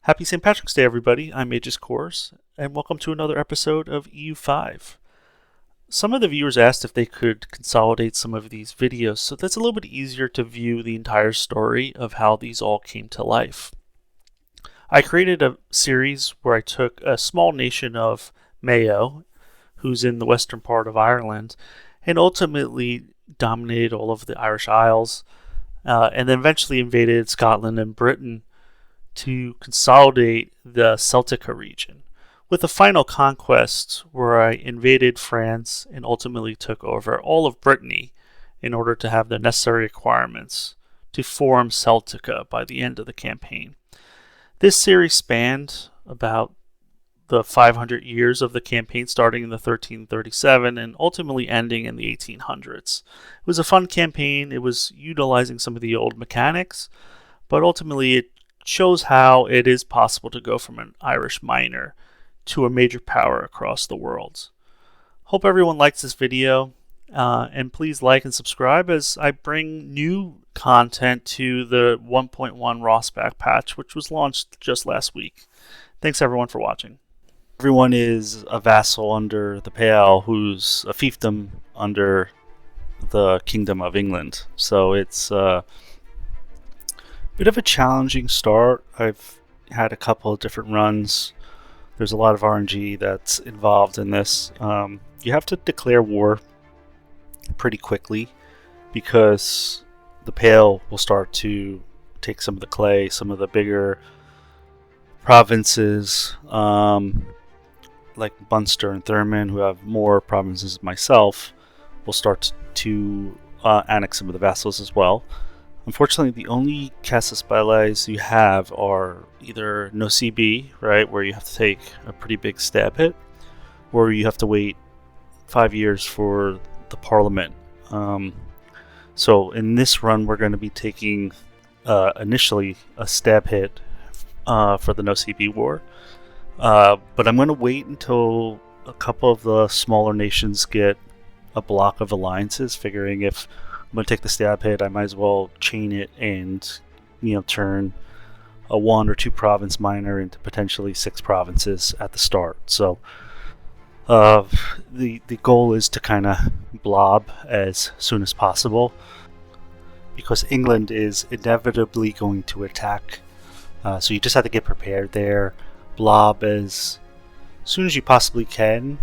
Happy St. Patrick's Day, everybody. I'm Aegis Course, and welcome to another episode of EU5. Some of the viewers asked if they could consolidate some of these videos so that's a little bit easier to view the entire story of how these all came to life. I created a series where I took a small nation of Mayo, who's in the western part of Ireland, and ultimately dominated all of the Irish Isles, and then eventually invaded Scotland and Britain to consolidate the Celtica region, with a final conquest where I invaded France and ultimately took over all of Brittany in order to have the necessary requirements to form Celtica by the end of the campaign. This series spanned about the 500 years of the campaign, starting in the 1337 and ultimately ending in the 1800s. It was a fun campaign. It was utilizing some of the old mechanics, but ultimately it shows how it is possible to go from an Irish minor to a major power across the world. Hope everyone likes this video, and please like and subscribe as I bring new content to the 1.1 Rossback patch, which was launched just last week. Thanks everyone for watching. Everyone is a vassal under the Pale, who's a fiefdom under the Kingdom of England. So it's bit of a challenging start. I've had a couple of different runs. There's a lot of RNG that's involved in this. You have to declare war pretty quickly because the Pale will start to take some of the clay, some of the bigger provinces like Munster and Thurman, who have more provinces than myself, will start to annex some of the vassals as well. Unfortunately, the only Casus Bellis you have are either no CB, right, where you have to take a pretty big stab hit, or you have to wait 5 years for the Parliament. So in this run, we're going to be taking initially a stab hit for the no CB war, but I'm going to wait until a couple of the smaller nations get a block of alliances, figuring if I'm going to take the stab hit, I might as well chain it and, turn a 1 or 2 province minor into potentially 6 provinces at the start. So the goal is to kind of blob as soon as possible, because England is inevitably going to attack. So you just have to get prepared there, blob as soon as you possibly can,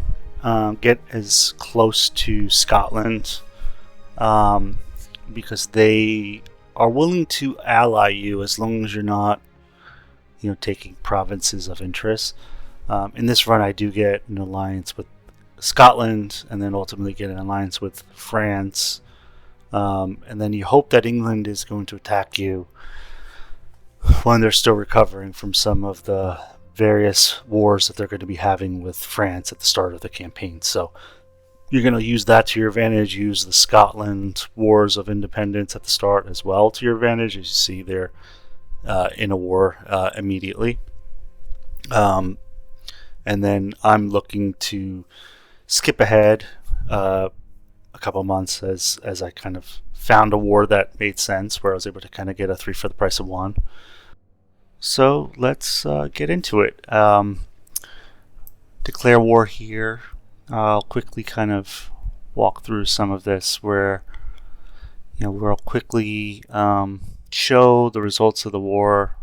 get as close to Scotland, because they are willing to ally you as long as you're not, taking provinces of interest. In this run, I do get an alliance with Scotland, and then ultimately get an alliance with France, and then you hope that England is going to attack you when they're still recovering from some of the various wars that they're going to be having with France at the start of the campaign. So you're going to use that to your advantage, use the Scotland Wars of Independence at the start as well to your advantage, as you see they're in a war immediately. And then I'm looking to skip ahead a couple months as I kind of found a war that made sense, where I was able to kind of get a 3 for the price of 1. So let's get into it. Declare war here. I'll quickly kind of walk through some of this where, we'll quickly show the results of the war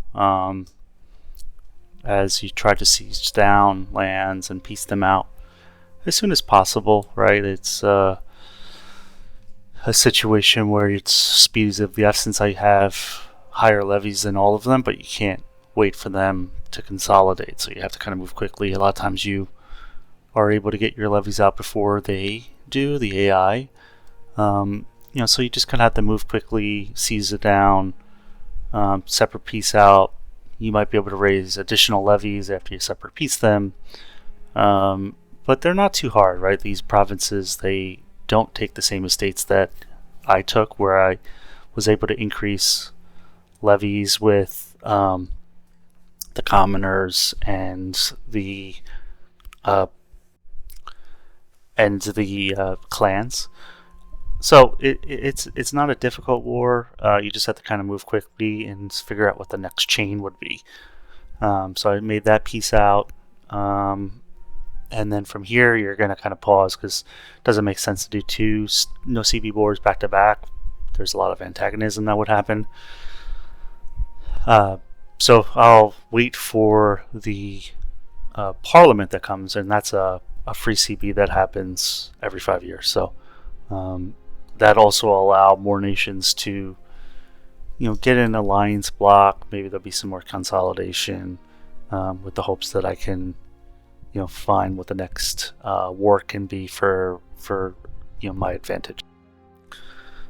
as you try to siege down lands and piece them out as soon as possible, right? It's a situation where it's speed of the essence. I have higher levies than all of them, but you can't wait for them to consolidate, so you have to kind of move quickly. A lot of times you are able to get your levies out before they do, the AI. So you just kind of have to move quickly, seize it down, separate piece out. You might be able to raise additional levies after you separate piece them, but they're not too hard, right? These provinces, they don't take the same estates that I took, where I was able to increase levies with the commoners and the clans. So it's not a difficult war. You just have to kind of move quickly and figure out what the next chain would be. So I made that piece out. And then from here, you're going to kind of pause because it doesn't make sense to do two no CB wars back to back. There's a lot of antagonism that would happen. So I'll wait for the Parliament that comes, and that's a free CB that happens every 5 years. So that also allow more nations to, get an alliance block. Maybe there'll be some more consolidation, with the hopes that I can, find what the next war can be for my advantage.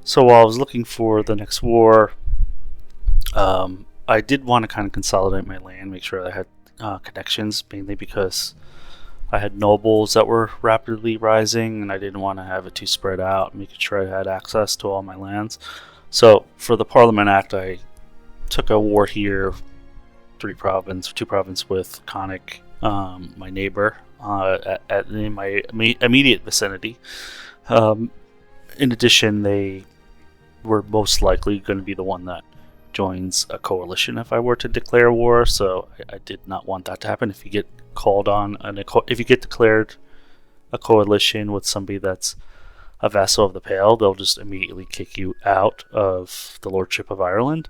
So while I was looking for the next war, I did want to kind of consolidate my land, make sure I had connections, mainly because I had nobles that were rapidly rising, and I didn't want to have it too spread out, making sure I had access to all my lands. So for the Parliament Act, I took a war here, two province with Conic, my neighbor, in my immediate vicinity. In addition, they were most likely going to be the one that joins a coalition if I were to declare war, so I did not want that to happen. If you get called on, if you get declared a coalition with somebody that's a vassal of the Pale, they'll just immediately kick you out of the lordship of Ireland,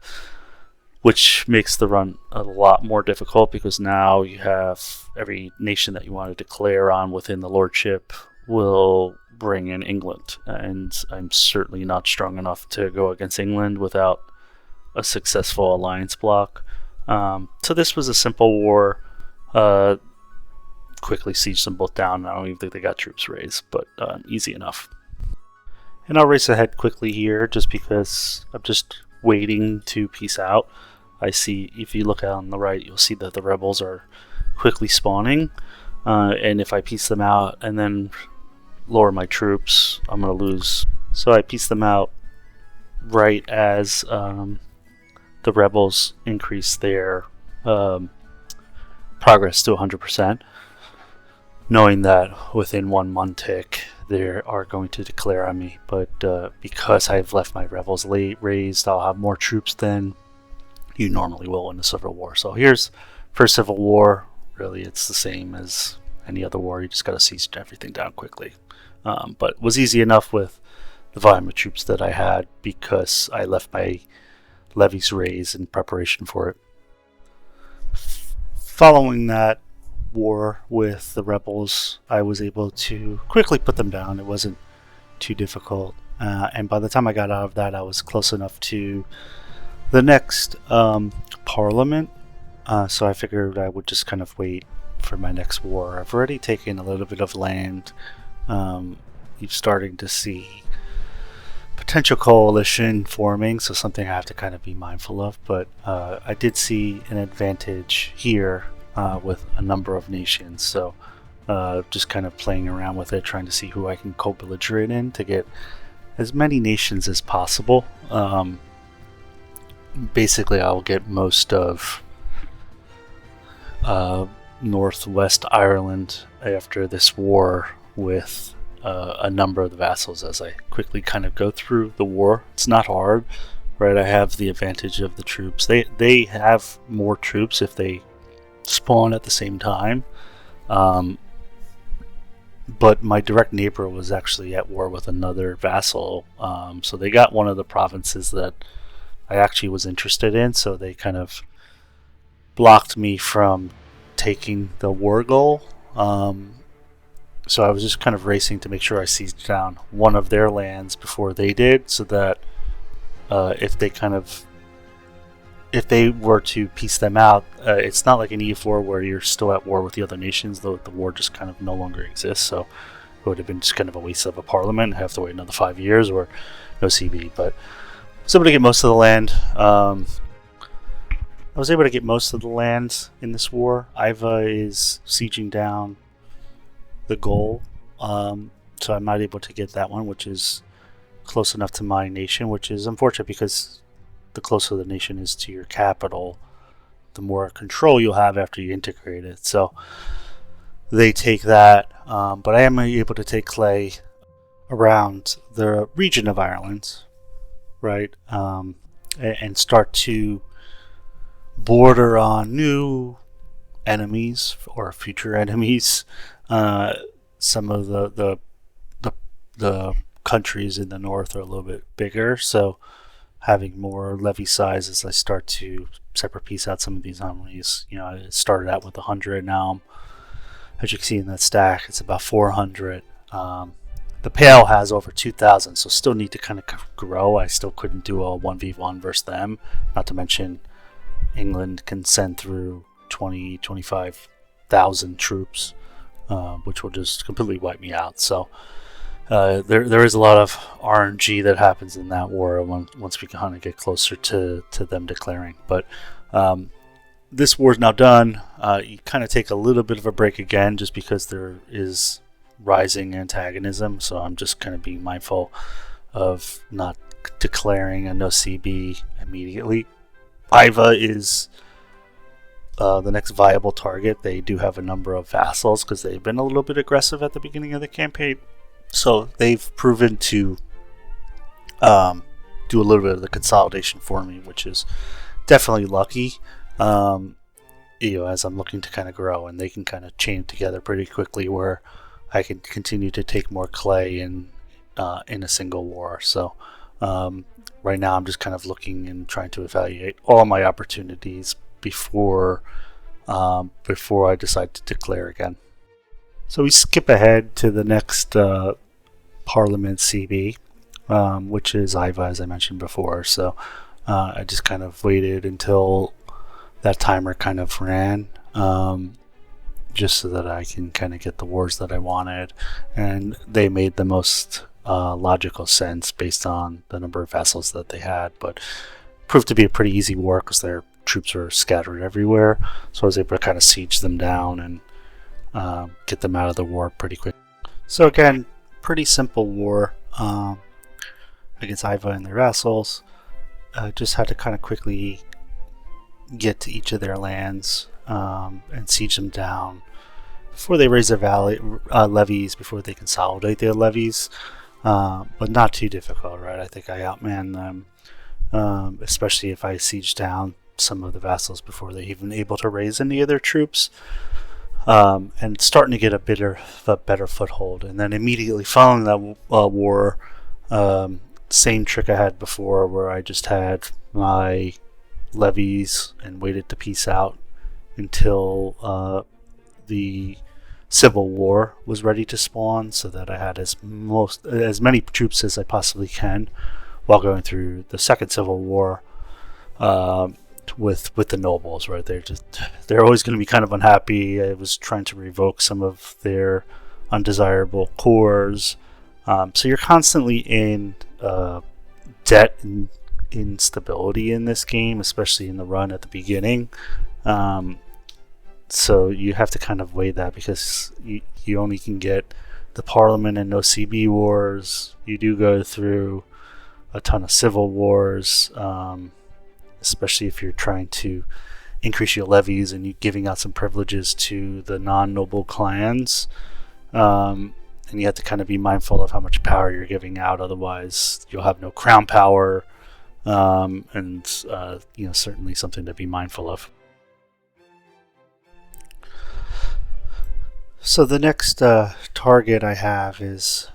which makes the run a lot more difficult because now you have every nation that you want to declare on within the lordship will bring in England, and I'm certainly not strong enough to go against England without a successful alliance block. So this was a simple war. Quickly sieged them both down. I don't even think they got troops raised, but easy enough. And I'll race ahead quickly here just because I'm just waiting to peace out. I see, if you look out on the right, you'll see that the rebels are quickly spawning, and if I piece them out and then lower my troops, I'm going to lose. So I piece them out right as the rebels increase their progress to 100%, knowing that within 1 month tick they are going to declare on me. But because I've left my rebels raised, I'll have more troops than you normally will in a civil war. So here's for civil war. Really, it's the same as any other war. You just got to siege everything down quickly. But it was easy enough with the volume of troops that I had because I left my levies raised in preparation for it. Following that war with the rebels, I was able to quickly put them down. It wasn't too difficult, and by the time I got out of that, I was close enough to the next parliament, so I figured I would just kind of wait for my next war. I've already taken a little bit of land. You're starting to see potential coalition forming, so something I have to kind of be mindful of, but I did see an advantage here with a number of nations, so just kind of playing around with it, trying to see who I can co-belligerate in to get as many nations as possible. Basically, I'll get most of Northwest Ireland after this war with a number of the vassals as I quickly kind of go through the war. It's not hard, right? I have the advantage of the troops. They have more troops if they spawn at the same time. But my direct neighbor was actually at war with another vassal, so they got one of the provinces that I actually was interested in, so they kind of blocked me from taking the war goal. So I was just kind of racing to make sure I seized down one of their lands before they did, so that if they were to piece them out, it's not like an EU4 where you're still at war with the other nations, though the war just kind of no longer exists. So it would have been just kind of a waste of a parliament, have to wait another 5 years, or no CB. But I was able to get most of the land. I was able to get most of the land in this war. Iva is sieging down the goal, so I'm not able to get that one, which is close enough to my nation, which is unfortunate because the closer the nation is to your capital, the more control you'll have after you integrate it. So they take that, but I am able to take Clay around the region of Ireland, right, and start to border on new enemies or future enemies. Some of the countries in the north are a little bit bigger, so having more levy size as I start to separate piece out some of these armies. I started out with 100. Now, as you can see in that stack, it's about 400. The Pale has over 2,000, so still need to kind of grow. I still couldn't do a 1v1 versus them. Not to mention, England can send through 25,000 troops, which will just completely wipe me out. So there is a lot of RNG that happens in that war once we kind of get closer to them declaring. But this war is now done. You kind of take a little bit of a break again, just because there is rising antagonism. So I'm just kind of being mindful of not declaring a no CB immediately. Iva is the next viable target. They do have a number of vassals because they've been a little bit aggressive at the beginning of the campaign. So they've proven to do a little bit of the consolidation for me, which is definitely lucky. As I'm looking to kind of grow, and they can kind of chain together pretty quickly, where I can continue to take more clay in a single war. So right now I'm just kind of looking and trying to evaluate all my opportunities before I decide to declare again. So we skip ahead to the next Parliament CB, which is Iva, as I mentioned before. So I just kind of waited until that timer kind of ran, just so that I can kind of get the wars that I wanted. And they made the most logical sense based on the number of vassals that they had, but proved to be a pretty easy war because their troops were scattered everywhere. So I was able to kind of siege them down and get them out of the war pretty quick. So again, pretty simple war against Iva and their vassals. Just had to kind of quickly get to each of their lands and siege them down before they raise their levies, before they consolidate their levies. But not too difficult, right? I think I outman them, especially if I siege down some of the vassals before they're even able to raise any of their troops. And starting to get a better foothold. And then immediately following that war, same trick I had before, where I just had my levies and waited to peace out until the Civil War was ready to spawn, so that I had as many troops as I possibly can while going through the Second Civil War. With the nobles, right? They're always going to be kind of unhappy. I was trying to revoke some of their undesirable cores. So you're constantly in debt and instability in this game, especially in the run at the beginning. So you have to kind of weigh that, because you only can get the Parliament and no CB wars. You do go through a ton of civil wars, especially if you're trying to increase your levies and you giving out some privileges to the non-noble clans. And you have to kind of be mindful of how much power you're giving out, otherwise you'll have no crown power, and certainly something to be mindful of. So the next target I have is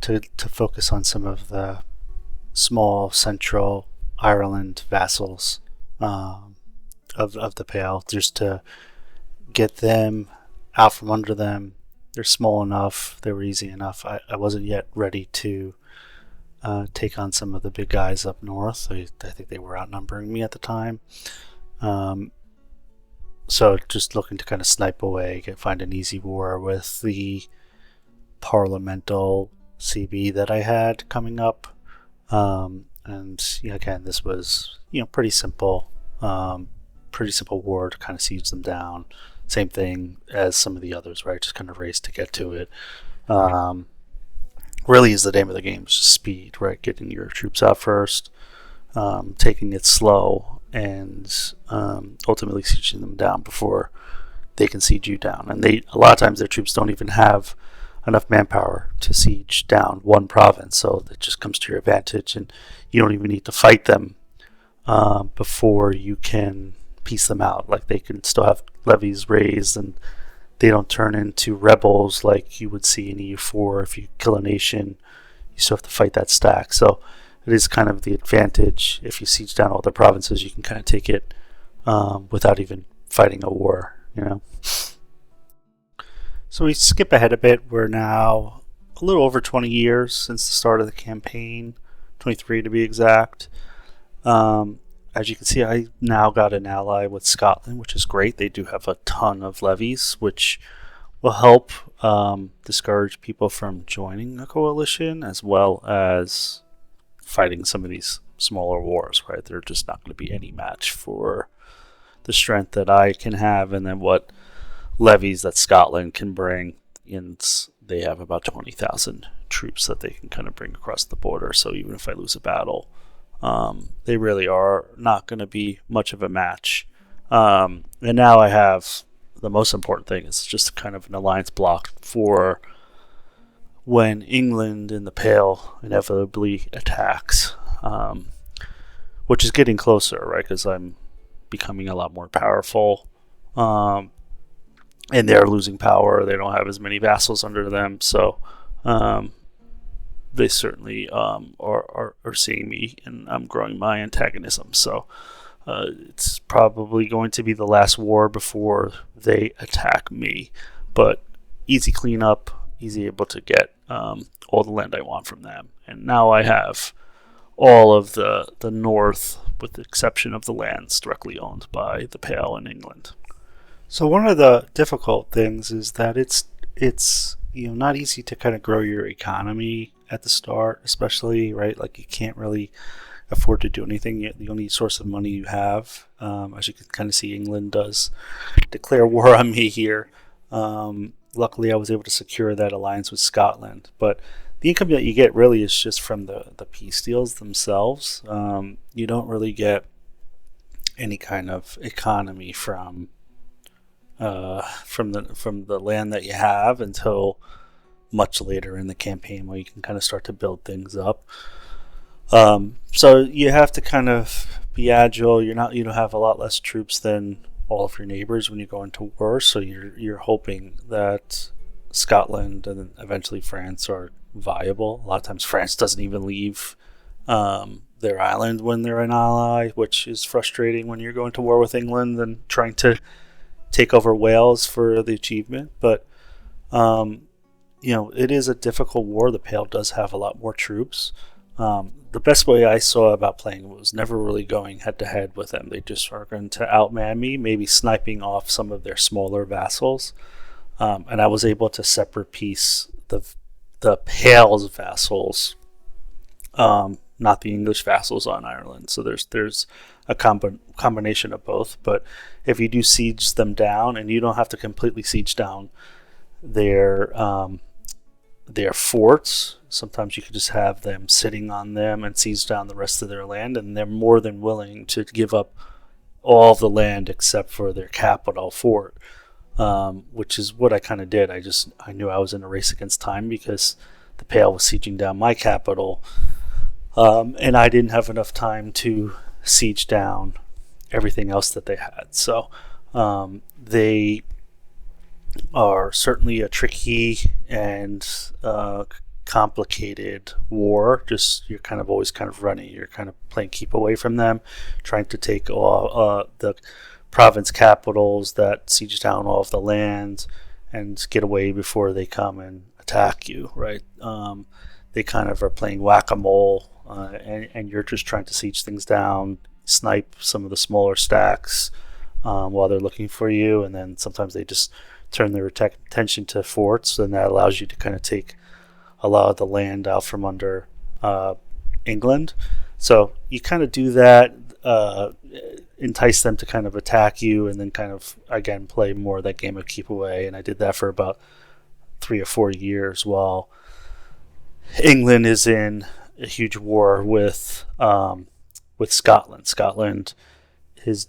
to focus on some of the small central Ireland vassals of the Pale, just to get them out from under them. They're small enough, they were easy enough. I wasn't yet ready to take on some of the big guys up north. I think they were outnumbering me at the time. So just looking to kind of snipe away, find an easy war with the parliamental CB that I had coming up. And again, this was pretty simple war to kind of siege them down. Same thing as some of the others, right? Just kind of race to get to it. Really is the name of the game, is just speed, right? Getting your troops out first, taking it slow, and ultimately sieging them down before they can siege you down. And a lot of times their troops don't even have enough manpower to siege down one province, so that just comes to your advantage, and you don't even need to fight them before you can piece them out. Like they can still have levies raised, and they don't turn into rebels like you would see in EU4. If you kill a nation, you still have to fight that stack. So it is kind of the advantage. If you siege down all the provinces, you can kind of take it without even fighting a war, you know. So we skip ahead a bit. We're now a little over 20 years since the start of the campaign, 23 to be exact. As you can see, I now got an ally with Scotland, which is great. They do have a ton of levies, which will help discourage people from joining a coalition, as well as fighting some of these smaller wars, right? They're just not going to be any match for the strength that I can have, and then what levies that Scotland can bring. And they have about 20,000 troops that they can kind of bring across the border. So even if I lose a battle, they really are not going to be much of a match. And now I have the most important thing is just kind of an alliance block for when England in the Pale inevitably attacks, which is getting closer, right? Because I'm becoming a lot more powerful, and they're losing power. They don't have as many vassals under them, so they certainly are seeing me, and I'm growing my antagonism. So it's probably going to be the last war before they attack me, but easy cleanup, easy able to get all the land I want from them. And now I have all of the north, with the exception of the lands directly owned by the Pale in England. So one of the difficult things is that it's not easy to kind of grow your economy at the start, especially, right? Like you can't really afford to do anything. The only source of money you have, as you can kind of see, England does declare war on me here. Luckily, I was able to secure that alliance with Scotland, but the income that you get really is just from the peace deals themselves. You don't really get any kind of economy from the land that you have until much later in the campaign, where you can kind of start to build things up. So you have to kind of be agile. You don't have a lot less troops than all of your neighbors when you go into war. So you're hoping that Scotland and then eventually France are viable. A lot of times France doesn't even leave their island when they're an ally, which is frustrating when you're going to war with England and trying to take over Wales for the achievement. But it is a difficult war. The Pale does have a lot more troops. The best way I saw about playing was never really going head to head with them. They just are going to outman me, maybe sniping off some of their smaller vassals. And I was able to separate piece the Pale's vassals, not the English vassals on Ireland. So there's a combination of both. But if you do siege them down, and you don't have to completely siege down their forts, sometimes you could just have them sitting on them and siege down the rest of their land, and they're more than willing to give up all the land except for their capital fort, which is what I kind of did. I knew I was in a race against time because the Pale was sieging down my capital, and I didn't have enough time to siege down everything else that they had. So they are certainly a tricky and complicated war. Just you're kind of always kind of running. You're kind of playing keep away from them, trying to take all the province capitals that siege down all of the land and get away before they come and attack you, right? They kind of are playing whack-a-mole, and you're just trying to siege things down, snipe some of the smaller stacks while they're looking for you, and then sometimes they just turn their attention to forts, and that allows you to kind of take a lot of the land out from under England. So you kind of do that, entice them to kind of attack you, and then kind of, again, play more of that game of keep away. And I did that for about 3 or 4 years while England is in a huge war with Scotland. Scotland is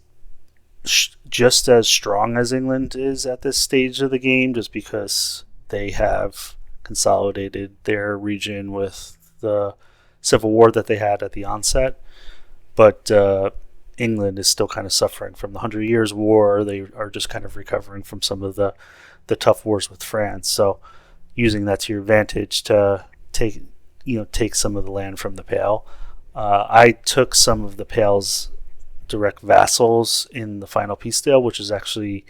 just as strong as England is at this stage of the game, just because they have consolidated their region with the civil war that they had at the onset. But England is still kind of suffering from the Hundred Years' War. They are just kind of recovering from some of the tough wars with France. So using that to your advantage to take some of the land from the Pale. I took some of the Pale's direct vassals in the final peace deal, which is actually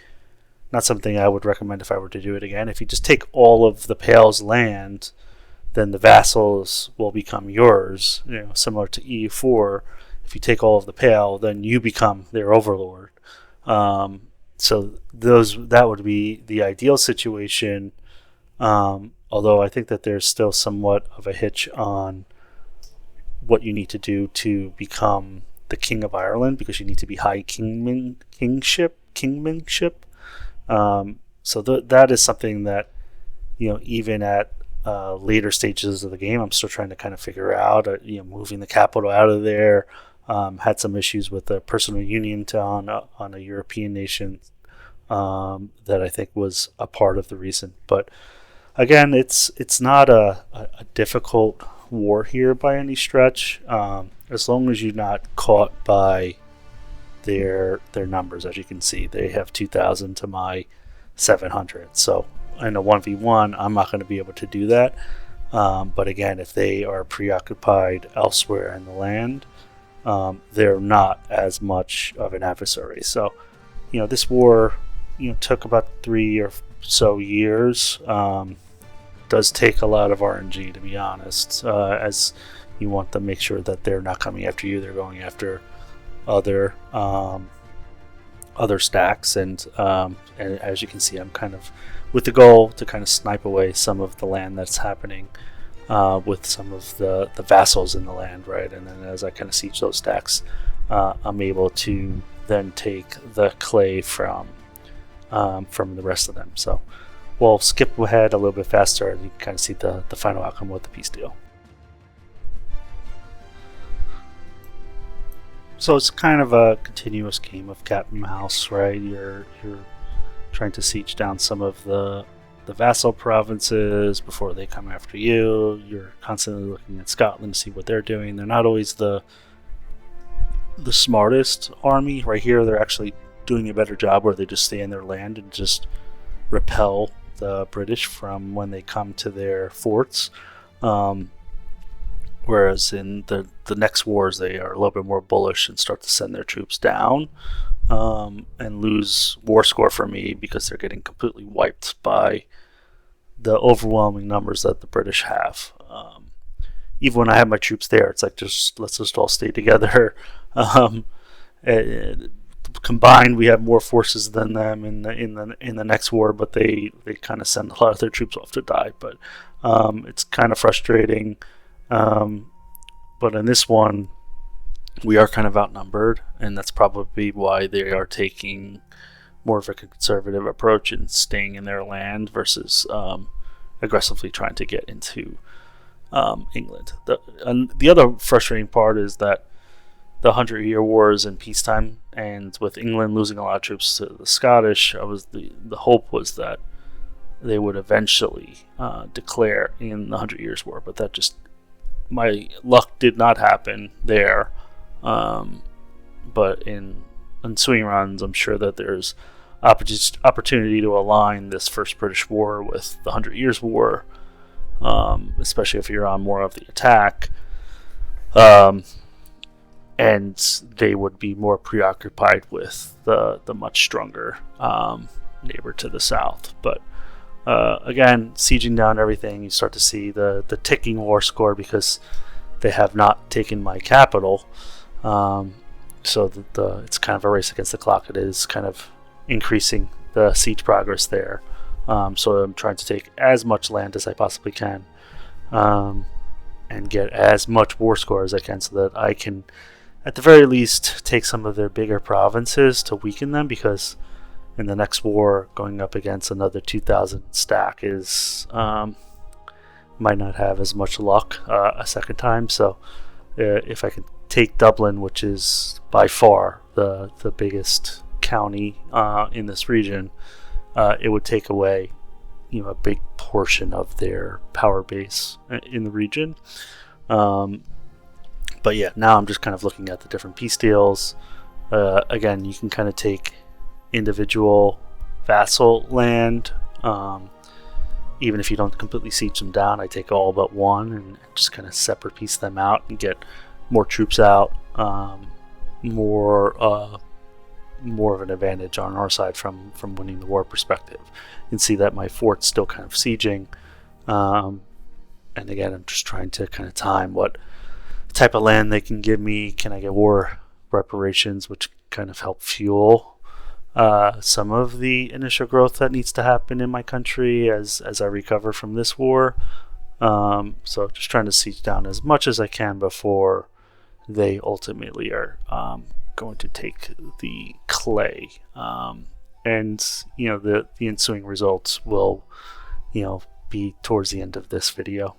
not something I would recommend if I were to do it again. If you just take all of the Pale's land, then the vassals will become yours, similar to EU4. If you take all of the Pale, then you become their overlord. So that would be the ideal situation. Although I think that there's still somewhat of a hitch on what you need to do to become the King of Ireland, because you need to be high kingmanship. So that is something that, even at later stages of the game, I'm still trying to kind of figure out. Moving the capital out of there. Had some issues with the personal union on a European nation that I think was a part of the reason. But again, it's not a difficult war here by any stretch, as long as you're not caught by their numbers. As you can see, they have 2,000 to my 700. So in a 1v1, I'm not going to be able to do that. But again, if they are preoccupied elsewhere in the land, they're not as much of an adversary. So, this war, took about 3 or so years. Does take a lot of RNG, to be honest, as you want to make sure that they're not coming after you; they're going after other stacks, and as you can see, I'm kind of with the goal to kind of snipe away some of the land that's happening with some of the vassals in the land, right? And then as I kind of siege those stacks, I'm able to then take the clay from the rest of them. So we'll skip ahead a little bit faster, and you can kind of see the final outcome with the peace deal. So it's kind of a continuous game of cat and mouse, right? You're trying to siege down some of the vassal provinces before they come after you. You're constantly looking at Scotland to see what they're doing. They're not always the smartest army. Right here, they're actually doing a better job where they just stay in their land and just repel the British from when they come to their forts. Whereas in the next wars, they are a little bit more bullish and start to send their troops down and lose war score for me because they're getting completely wiped by the overwhelming numbers that the British have. Even when I have my troops there, it's like let's just all stay together. Combined, we have more forces than them in the next war, but they kind of send a lot of their troops off to die. But it's kind of frustrating. But in this one, we are kind of outnumbered, and that's probably why they are taking more of a conservative approach and staying in their land versus aggressively trying to get into England. The other frustrating part is that the 100-Year Wars in peacetime, and with England losing a lot of troops to the Scottish, the hope was that they would eventually declare in the 100 Years' War, but that just, my luck did not happen there. But in ensuing runs, I'm sure that there's opportunity to align this first British war with the 100 Years' War, especially if you're on more of the attack. And they would be more preoccupied with the much stronger neighbor to the south. But again, sieging down everything, you start to see the ticking war score because they have not taken my capital. So it's kind of a race against the clock. It is kind of increasing the siege progress there. So I'm trying to take as much land as I possibly can and get as much war score as I can so that I can, at the very least, take some of their bigger provinces to weaken them, because in the next war, going up against another 2,000 stack is might not have as much luck a second time. So if I can take Dublin, which is by far the biggest county in this region, it would take away a big portion of their power base in the region. But yeah, now I'm just kind of looking at the different peace deals, Again, you can kind of take individual vassal land. Even if you don't completely siege them down, I take all but one and just kind of separate piece them out and get more troops out, more of an advantage on our side from winning the war perspective. You can see that my fort's still kind of sieging, and again, I'm just trying to kind of time what type of land they can give me. Can I get war reparations, which kind of help fuel some of the initial growth that needs to happen in my country as I recover from this war. So just trying to siege down as much as I can before they ultimately are going to take the clay. And the ensuing results will be towards the end of this video.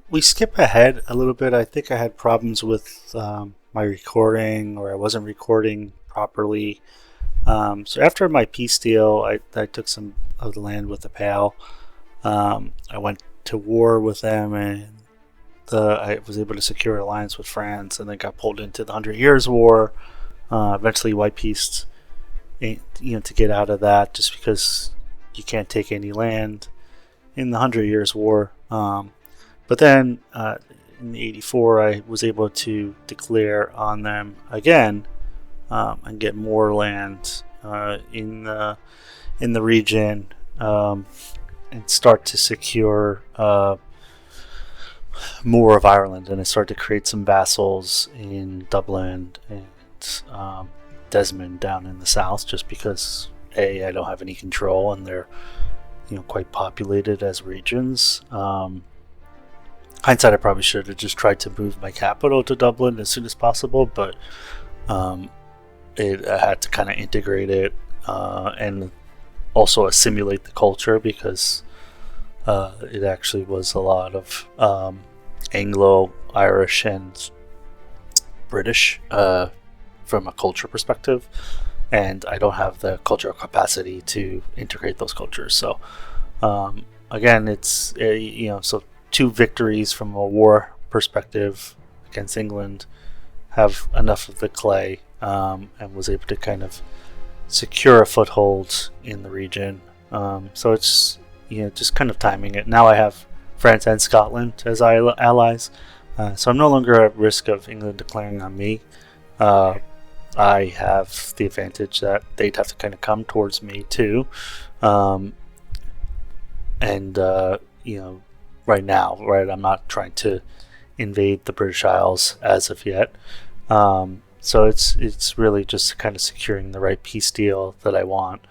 We skip ahead a little bit. I think I had problems with my recording, or I wasn't recording properly. So after my peace deal, I took some of the land with the PAL. I went to war with them, and I was able to secure an alliance with France, and then got pulled into the 100 Years' War. Eventually, white peaced, to get out of that, just because you can't take any land in the 100 Years' War. But then in '84, I was able to declare on them again and get more land in the region, and start to secure more of Ireland. And I started to create some vassals in Dublin and Desmond down in the south, just because I don't have any control, and they're quite populated as regions. Hindsight, I probably should have just tried to move my capital to Dublin as soon as possible, but I had to kind of integrate it and also assimilate the culture, because it actually was a lot of Anglo-Irish and British from a culture perspective, and I don't have the cultural capacity to integrate those cultures. So again, it's so 2 victories from a war perspective against England, have enough of the clay, and was able to kind of secure a foothold in the region. So it's just kind of timing it. Now I have France and Scotland as allies, so I'm no longer at risk of England declaring on me. I have the advantage that they'd have to kind of come towards me too, and right now, right? I'm not trying to invade the British Isles as of yet. So it's really just kind of securing the right peace deal that I want,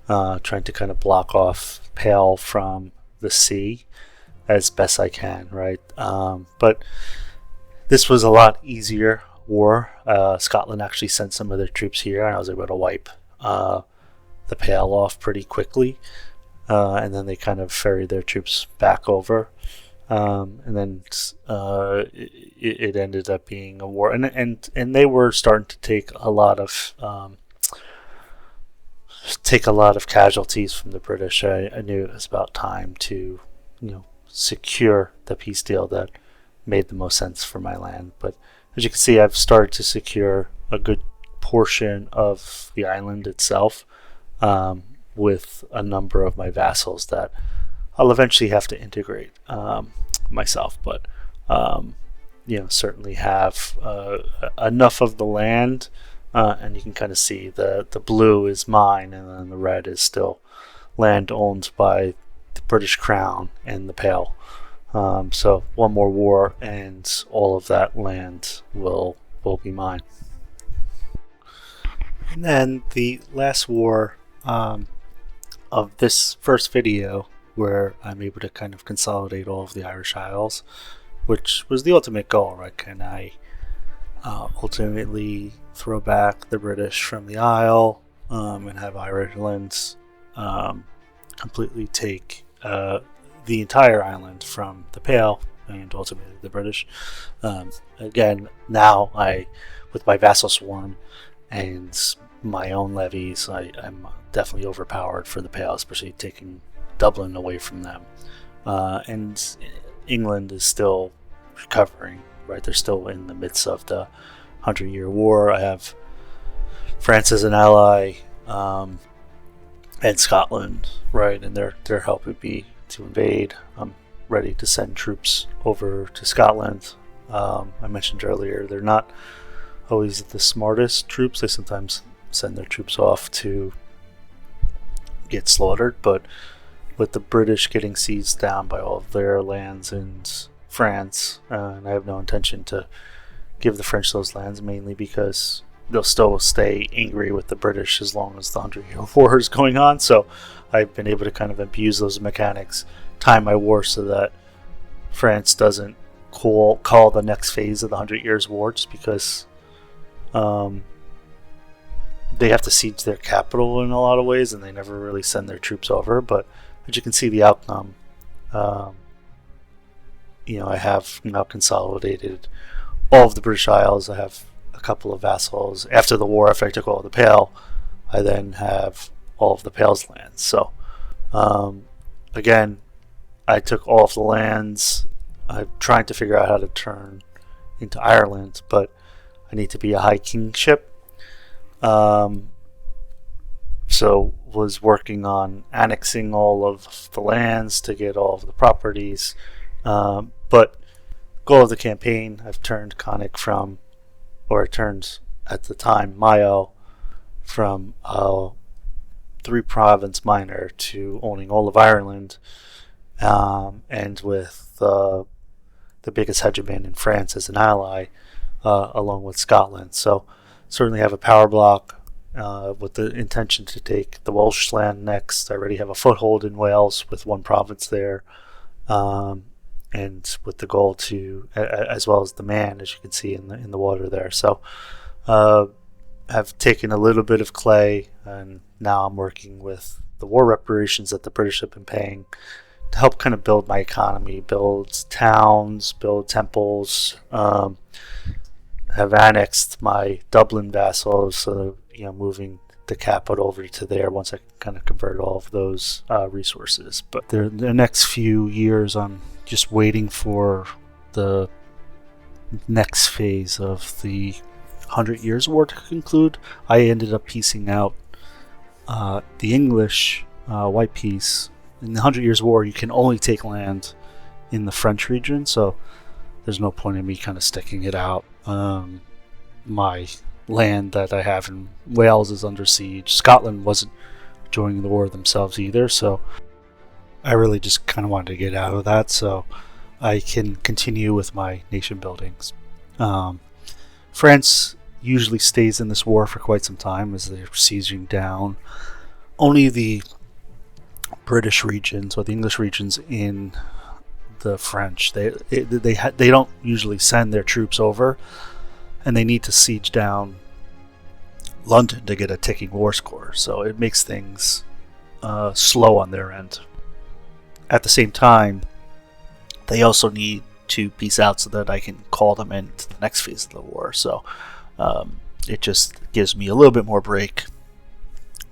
trying to kind of block off Pale from the sea as best I can, right? But this was a lot easier war. Scotland actually sent some of their troops here, and I was able to wipe the Pale off pretty quickly. And then they kind of ferried their troops back over. And then it ended up being a war, and they were starting to take a lot of casualties from the British. I knew it was about time to, secure the peace deal that made the most sense for my land. But as you can see, I've started to secure a good portion of the island itself, with a number of my vassals that I'll eventually have to integrate myself, but certainly have enough of the land, and you can kind of see the blue is mine, and then the red is still land owned by the British Crown and the Pale. So one more war, and all of that land will be mine. And then the last war of this first video, where I'm able to kind of consolidate all of the Irish Isles, which was the ultimate goal, right? Can I ultimately throw back the British from the Isle, and have Ireland completely take the entire island from the Pale and ultimately the British. Again, now with my vassal swarm and my own levies, I'm definitely overpowered for the Pale, especially taking Dublin away from them. And England is still recovering, right? They're still in the midst of the 100-Year War. I have France as an ally, and Scotland, right? And they're helping me to invade. I'm ready to send troops over to Scotland. I mentioned earlier, they're not always the smartest troops. They sometimes send their troops off to get slaughtered, but with the British getting seized down by all of their lands in France, and I have no intention to give the French those lands, mainly because they'll still stay angry with the British as long as the 100-Year War is going on. So I've been able to kind of abuse those mechanics, time my war so that France doesn't call the next phase of the 100 Years War, just because they have to siege their capital in a lot of ways, and they never really send their troops over. But as you can see, the outcome, I have now consolidated all of the British Isles. I have a couple of vassals. After the war, after I took all of the Pale, I then have all of the Pale's lands. So, again, I took all of the lands. I'm trying to figure out how to turn into Ireland, but I need to be a high kingship. So was working on annexing all of the lands to get all of the properties. But goal of the campaign, I've turned Conic from, or turned at the time Mayo, from a 3-province minor to owning all of Ireland, and with the biggest hegemon in France as an ally, along with Scotland. So certainly have a power block, with the intention to take the Welsh land next. I already have a foothold in Wales with 1 province there, and with the goal to, as well as the Man, as you can see in the water there. So have taken a little bit of clay, and now I'm working with the war reparations that the British have been paying to help kind of build my economy, build towns, build temples. Have annexed my Dublin vassals, so moving the capital over to there once I kind of convert all of those resources. But the next few years, I'm just waiting for the next phase of the 100 Years War to conclude. I ended up piecing out the English white piece. In the 100 Years War, you can only take land in the French region, so there's no point in me kind of sticking it out. My land that I have in Wales is under siege. Scotland wasn't joining the war themselves either, so I really just kind of wanted to get out of that. So I can continue with my nation buildings. France usually stays in this war for quite some time as they're sieging down only the British regions or the English regions in the French. They don't usually send their troops over, and they need to siege down London to get a ticking war score. So it makes things slow on their end. At the same time, they also need to peace out so that I can call them into the next phase of the war. So it just gives me a little bit more break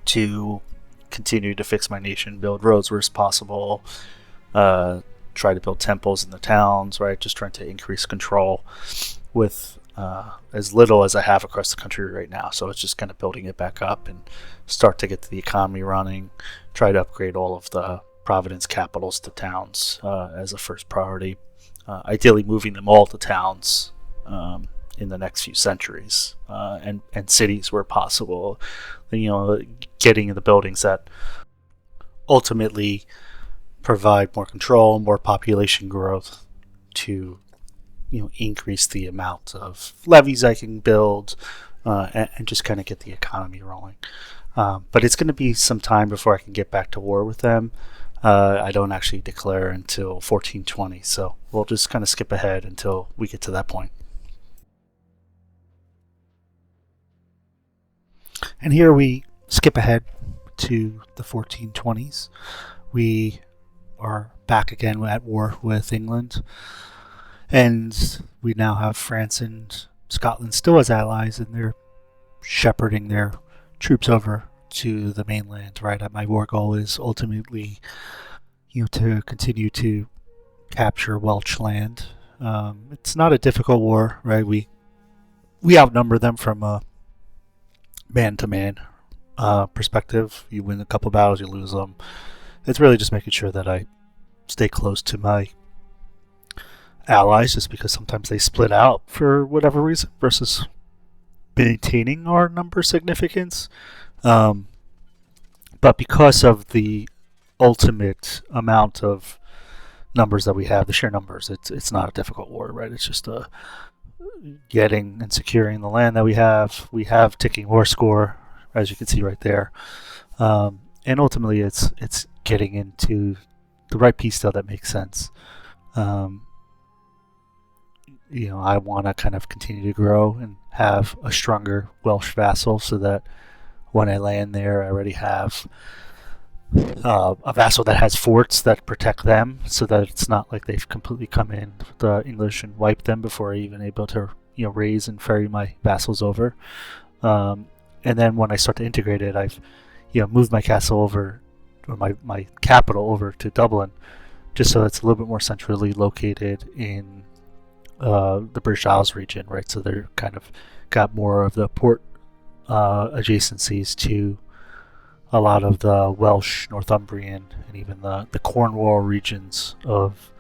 to continue to fix my nation, build roads where it's possible, try to build temples in the towns, right? Just trying to increase control with as little as I have across the country right now. So it's just kind of building it back up and start to get the economy running, try to upgrade all of the Providence capitals to towns as a first priority. Ideally moving them all to towns in the next few centuries, and cities where possible. Getting the buildings that ultimately provide more control, more population growth to increase the amount of levies I can build, and just kind of get the economy rolling. But it's going to be some time before I can get back to war with them. I don't actually declare until 1420, so we'll just kind of skip ahead until we get to that point. And here we skip ahead to the 1420s. We are back again at war with England, and we now have France and Scotland still as allies, and they're shepherding their troops over to the mainland, right? My war goal is ultimately, to continue to capture Welsh land. It's not a difficult war, right? We outnumber them from a man-to-man perspective. You win a couple battles, you lose them. It's really just making sure that I stay close to my allies, just because sometimes they split out for whatever reason, versus maintaining our number significance. But because of the ultimate amount of numbers that we have, the sheer numbers, it's not a difficult war, right? It's just getting and securing the land that we have. We have ticking war score, as you can see right there, and ultimately it's getting into the right peace deal that makes sense. I want to kind of continue to grow and have a stronger Welsh vassal, so that when I land there, I already have a vassal that has forts that protect them, so that it's not like they've completely come in, the English, and wiped them before I even able to raise and ferry my vassals over. And then when I start to integrate it, I've moved my castle over, or my capital over to Dublin, just so it's a little bit more centrally located in the British Isles region, right? So they're kind of got more of the port adjacencies to a lot of the Welsh, Northumbrian, and even the Cornwall regions of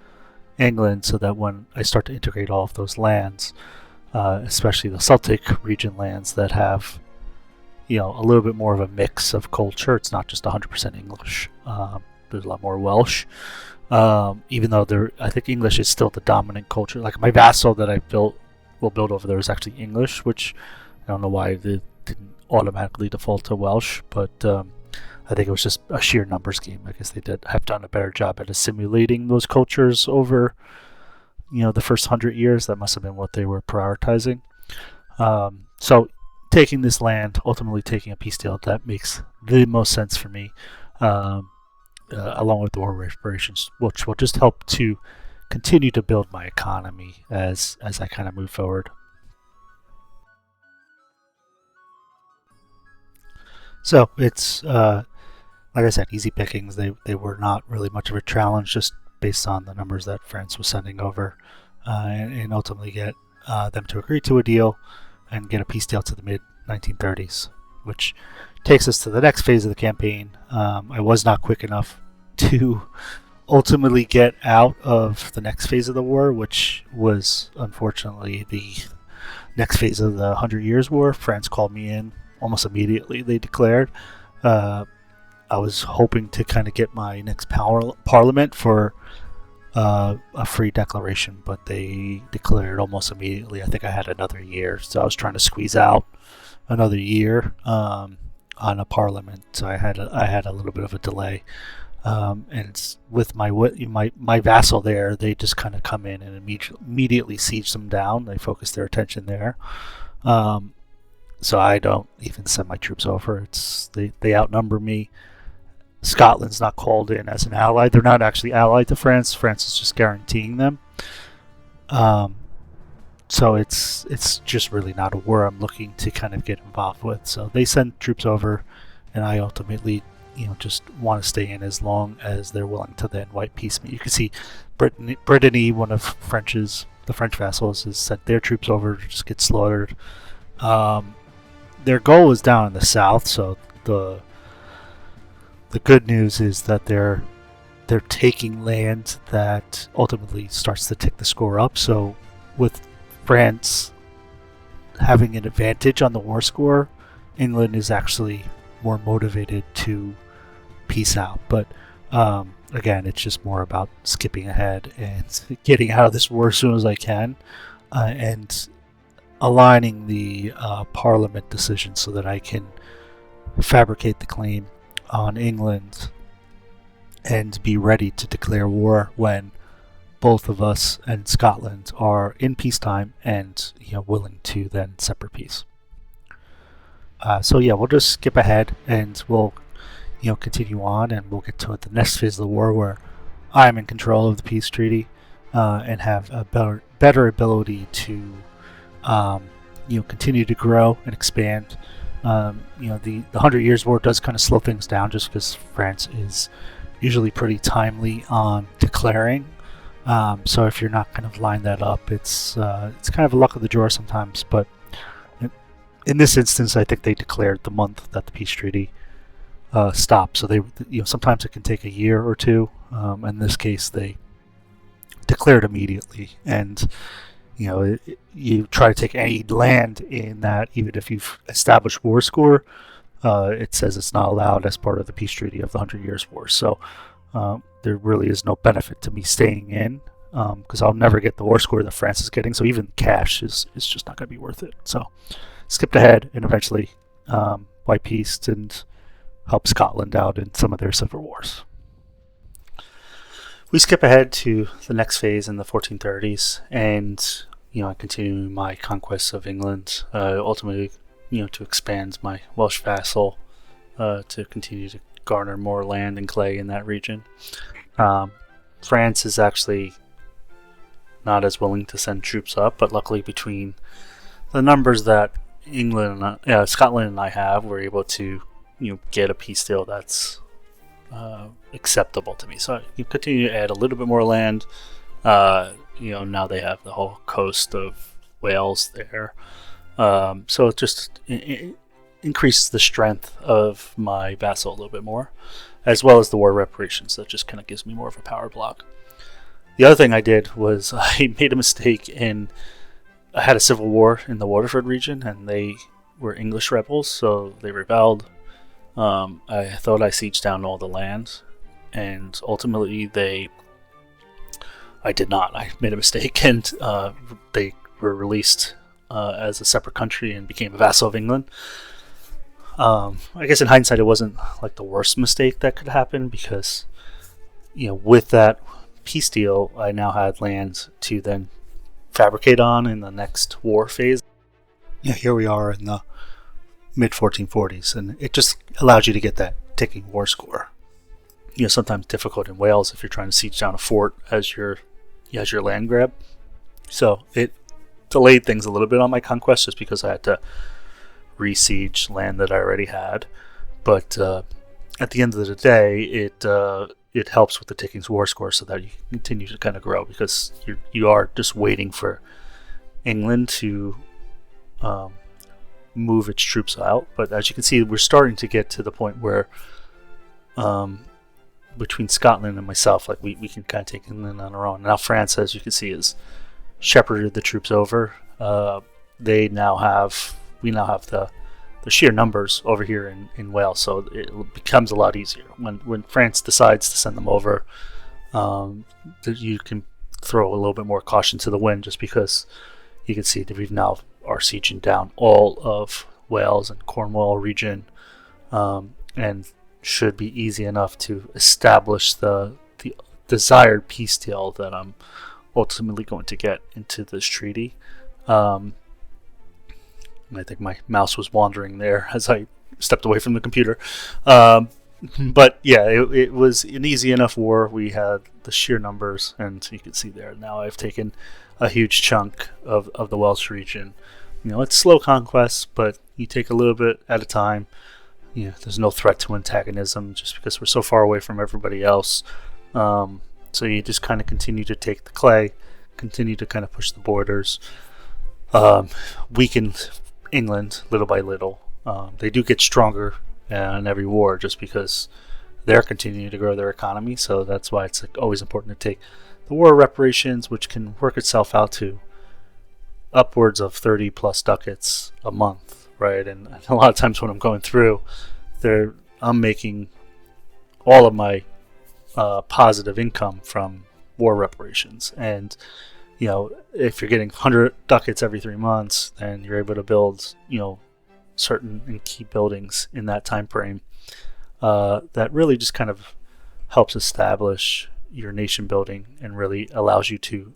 England, so that when I start to integrate all of those lands, especially the Celtic region lands that have a little bit more of a mix of culture, it's not just 100% English. There's a lot more Welsh, even though I think English is still the dominant culture. Like my vassal that I will build over there is actually English, which I don't know why they didn't automatically default to Welsh, but I think it was just a sheer numbers game. I guess they have done a better job at assimilating those cultures over the first 100 years. That must have been what they were prioritizing. So taking this land, ultimately taking a peace deal, that makes the most sense for me, along with the war reparations, which will just help to continue to build my economy as I kind of move forward. So it's like I said, easy pickings. They were not really much of a challenge, just based on the numbers that France was sending over, and ultimately get them to agree to a deal and get a peace deal to the mid-1930s, which takes us to the next phase of the campaign. I was not quick enough to ultimately get out of the next phase of the war, which was unfortunately the next phase of the 100 Years' War. France called me in almost immediately. They declared. I was hoping to kind of get my next parliament for a free declaration, but they declared almost immediately. I think I had another year, so I was trying to squeeze out another year on a parliament. So I had a little bit of a delay. And with my vassal there, they just kind of come in and immediately siege them down. They focus their attention there. So I don't even send my troops over. They outnumber me. Scotland's not called in as an ally. They're not actually allied to France. France is just guaranteeing them. So it's just really not a war I'm looking to kind of get involved with. So they send troops over, and I ultimately, just want to stay in as long as they're willing to then wipe peace. You can see Brittany, one of the French vassals, has sent their troops over to just get slaughtered. Their goal is down in the south, so the good news is that they're taking land that ultimately starts to tick the score up. So with France having an advantage on the war score, England is actually more motivated to peace out. But again, it's just more about skipping ahead and getting out of this war as soon as I can, and aligning the Parliament decision so that I can fabricate the claim on England and be ready to declare war when both of us and Scotland are in peacetime and willing to then separate peace. So yeah, we'll just skip ahead and we'll continue on, and we'll get to the next phase of the war where I'm in control of the peace treaty and have a better ability to continue to grow and expand. The 100 Years' War does kind of slow things down just because France is usually pretty timely on declaring. So if you're not kind of lined that up, it's kind of a luck of the draw sometimes. But in this instance, I think they declared the month that the peace treaty stopped. So they, sometimes it can take a year or two. In this case, they declared immediately, and you try to take any land in that, even if you've established war score, it says it's not allowed as part of the peace treaty of the 100 Years' War. So there really is no benefit to me staying in, because I'll never get the war score that France is getting. So even cash is just not going to be worth it. So skipped ahead and eventually wipe peace and help Scotland out in some of their civil wars. We skip ahead to the next phase in the 1430s, and I continue my conquest of England, ultimately, to expand my Welsh vassal, to continue to garner more land and clay in that region. France is actually not as willing to send troops up, but luckily between the numbers that Scotland and I have, we're able to get a peace deal that's acceptable to me. So you continue to add a little bit more land. Now they have the whole coast of Wales there. So it just increases the strength of my vassal a little bit more, as well as the war reparations. That just kind of gives me more of a power block. The other thing I did was I made a mistake I had a civil war in the Waterford region, and they were English rebels, so they rebelled. I thought I sieged down all the land, and ultimately I did not. I made a mistake, and they were released as a separate country and became a vassal of England. I guess in hindsight, it wasn't like the worst mistake that could happen, because with that peace deal, I now had land to then fabricate on in the next war phase. Here we are in the mid 1440s, and it just allows you to get that ticking war score. Sometimes difficult in Wales if you're trying to siege down a fort as your land grab. So it delayed things a little bit on my conquest, just because I had to re-siege land that I already had. But at the end of the day, it helps with the ticking war score, so that you continue to kind of grow, because you are just waiting for England to move its troops out. But as you can see, we're starting to get to the point where between Scotland and myself, like we can kind of take England on our own. Now France, as you can see, has shepherded the troops over. We now have the sheer numbers over here in Wales, so it becomes a lot easier when France decides to send them over. that you can throw a little bit more caution to the wind, just because you can see that we've now are sieging down all of Wales and Cornwall region, and should be easy enough to establish the desired peace deal that I'm ultimately going to get into this treaty. I think my mouse was wandering there as I stepped away from the computer. But yeah, it was an easy enough war. We had the sheer numbers, and you can see there now I've taken a huge chunk of the Welsh region. It's slow conquest, but you take a little bit at a time. There's no threat to antagonism just because we're so far away from everybody else. So you just kind of continue to take the clay, continue to kind of push the borders, weaken England little by little. They do get stronger in every war just because they're continuing to grow their economy. So that's why it's always important to take the war reparations, which can work itself out to upwards of 30 plus ducats a month, right? And a lot of times when I'm going through, I'm making all of my positive income from war reparations. And if you're getting 100 ducats every 3 months, then you're able to build certain and key buildings in that time frame that really just kind of helps establish your nation building and really allows you to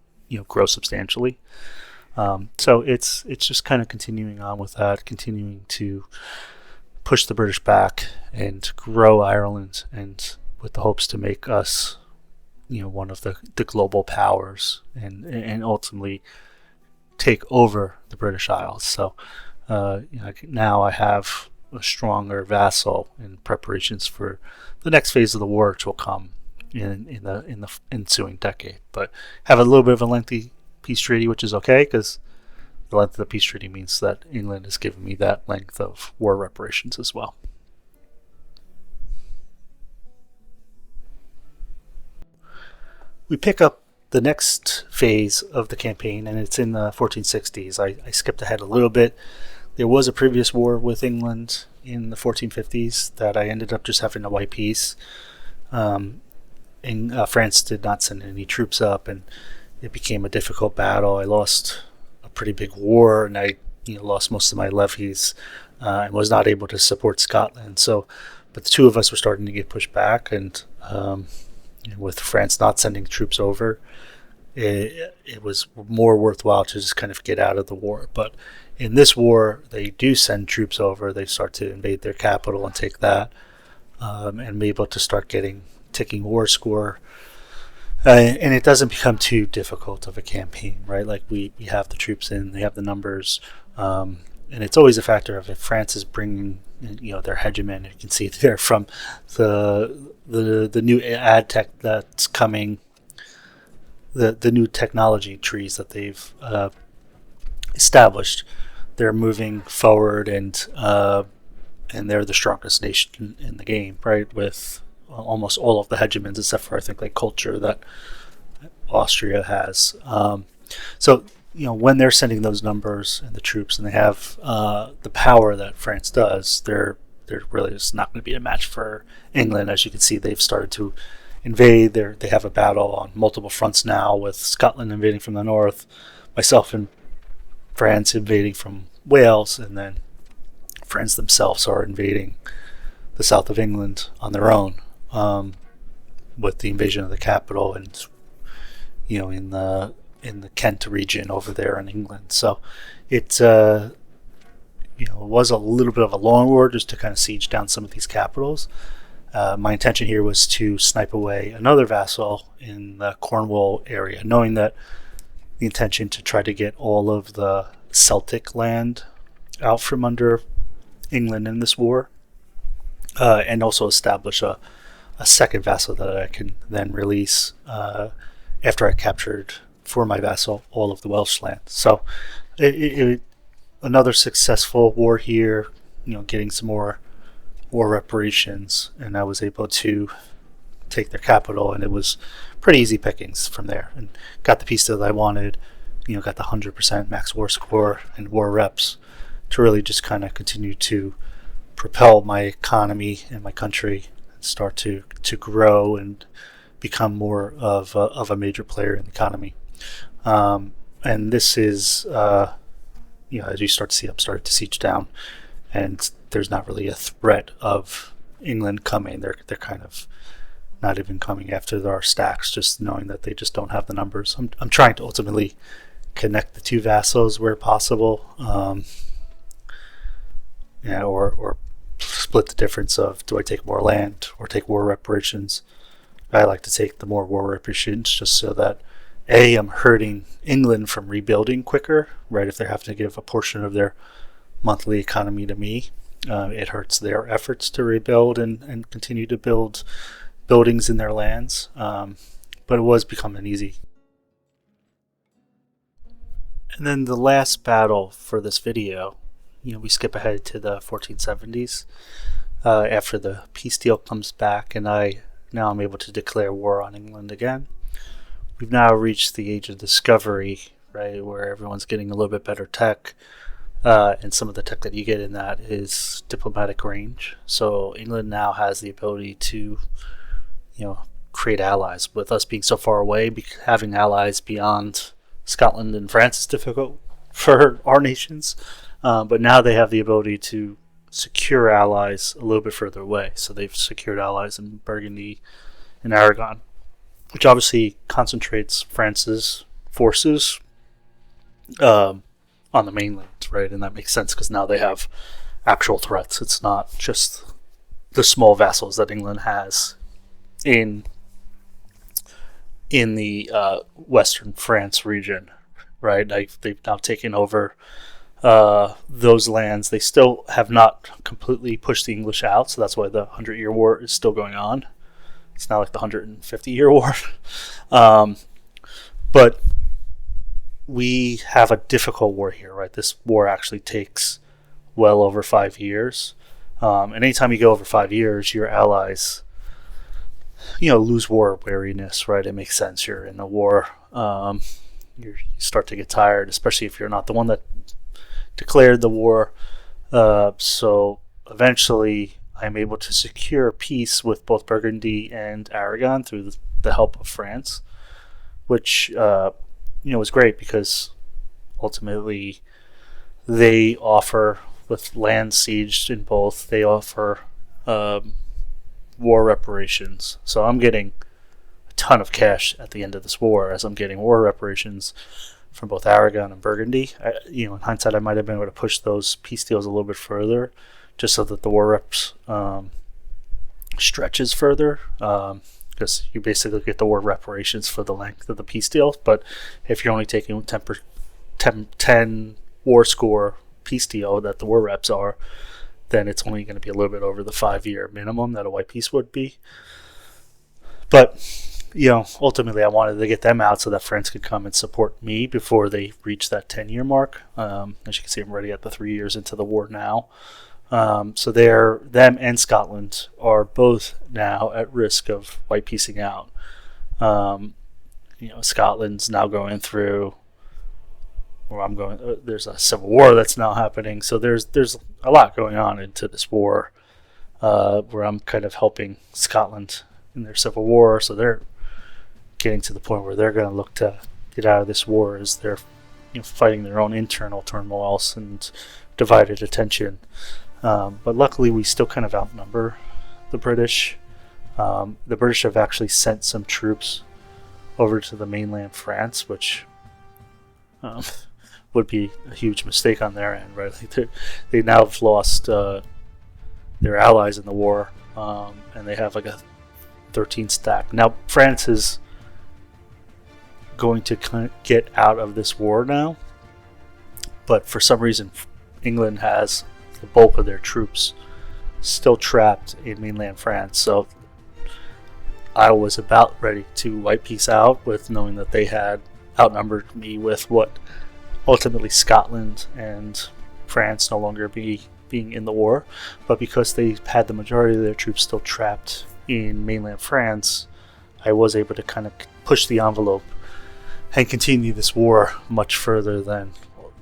grow substantially. So it's just kind of continuing on with that, continuing to push the British back and grow Ireland, and with the hopes to make us one of the global powers and ultimately take over the British Isles. So now I have a stronger vassal in preparations for the next phase of the war, which will come in the ensuing decade. But have a little bit of a lengthy peace treaty, which is okay, because the length of the peace treaty means that England has given me that length of war reparations as well. We pick up the next phase of the campaign, and it's in the 1460s. I skipped ahead a little bit. There was a previous war with England in the 1450s that I ended up just having to wipe peace. And France did not send any troops up, and it became a difficult battle. I lost a pretty big war, and I lost most of my levies and was not able to support Scotland. But the two of us were starting to get pushed back, and with France not sending troops over, it was more worthwhile to just kind of get out of the war. But in this war, they do send troops over. They start to invade their capital and take that, and be able to start ticking war score. And it doesn't become too difficult of a campaign, right? Like we have the troops in, they have the numbers, and it's always a factor of if France is bringing their hegemon. You can see there from the new ad tech that's coming, the new technology trees that they've established. They're moving forward, and they're the strongest nation in the game, right? With almost all of the hegemons, except for I think like culture that Austria has. So when they're sending those numbers and the troops, and they have the power that France does, they're really just not going to be a match for England. As you can see, they've started to invade. They have a battle on multiple fronts now, with Scotland invading from the north, myself and France invading from Wales, and then France themselves are invading the south of England on their own, with the invasion of the capital and in the Kent region over there in England. So it was a little bit of a long war just to kind of siege down some of these capitals. My intention here was to snipe away another vassal in the Cornwall area, knowing that the intention to try to get all of the Celtic land out from under England in this war, and also establish a second vassal that I can then release after I captured for my vassal all of the Welsh land. So another successful war here, getting some more war reparations, and I was able to take their capital, and it was pretty easy pickings from there, and got the piece that I wanted, got the 100% max war score and war reps to really just kind of continue to propel my economy and my country and start to grow and become more of a major player in the economy. And this is, as you start to see, I'm starting to siege down, and there's not really a threat of England coming. They're kind of not even coming after our stacks, just knowing that they just don't have the numbers. I'm trying to ultimately connect the two vassals where possible, or split the difference of, do I take more land or take war reparations? I like to take the more war reparations, just so that I'm hurting England from rebuilding quicker, right? If they're having to give a portion of their monthly economy to me, it hurts their efforts to rebuild and continue to build buildings in their lands. But it was becoming easy. And then the last battle for this video, we skip ahead to the 1470s, after the peace deal comes back, and now I'm able to declare war on England again. We've now reached the age of discovery, right, where everyone's getting a little bit better tech, and some of the tech that you get in that is diplomatic range. So England now has the ability to, create allies. With us being so far away, having allies beyond Scotland and France is difficult for our nations, but now they have the ability to secure allies a little bit further away. So they've secured allies in Burgundy and Aragon, which obviously concentrates France's forces on the mainland, right? And that makes sense because now they have actual threats. It's not just the small vassals that England has in the Western France region, right? They've now taken over those lands. They still have not completely pushed the English out, so that's why the 100-Year War is still going on. It's not like the 150-year war. But we have a difficult war here, right? This war actually takes well over 5 years. And anytime you go over 5 years, your allies, lose war wariness, right? It makes sense. You're in a war. You start to get tired, especially if you're not the one that declared the war. So eventually I'm able to secure peace with both Burgundy and Aragon through the help of France, which was great because ultimately they offer, with land sieged in both, they offer war reparations. So I'm getting a ton of cash at the end of this war, as I'm getting war reparations from both Aragon and Burgundy. In hindsight, I might have been able to push those peace deals a little bit further, just so that the war reps stretches further, because you basically get the war reparations for the length of the peace deal. But if you're only taking 10 war score peace deal that the war reps are, then it's only going to be a little bit over the 5-year minimum that a white peace would be. But ultimately I wanted to get them out so that France could come and support me before they reach that 10-year mark. As you can see, I'm already at the 3 years into the war now. So them and Scotland are both now at risk of white piecing out. Scotland's now going through, or I'm going, there's a civil war that's now happening. So there's a lot going on into this war, where I'm kind of helping Scotland in their civil war. So they're getting to the point where they're going to look to get out of this war as they're fighting their own internal turmoils and divided attention. But luckily we still kind of outnumber the British. The British have actually sent some troops over to the mainland France, which would be a huge mistake on their end, right? They now have lost their allies in the war, and they have like a 13 stack. Now France is going to get out of this war now, but for some reason England has the bulk of their troops still trapped in mainland France. So I was about ready to wipe peace out, with knowing that they had outnumbered me with what ultimately Scotland and France no longer being in the war. But because they had the majority of their troops still trapped in mainland France, I was able to kind of push the envelope and continue this war much further than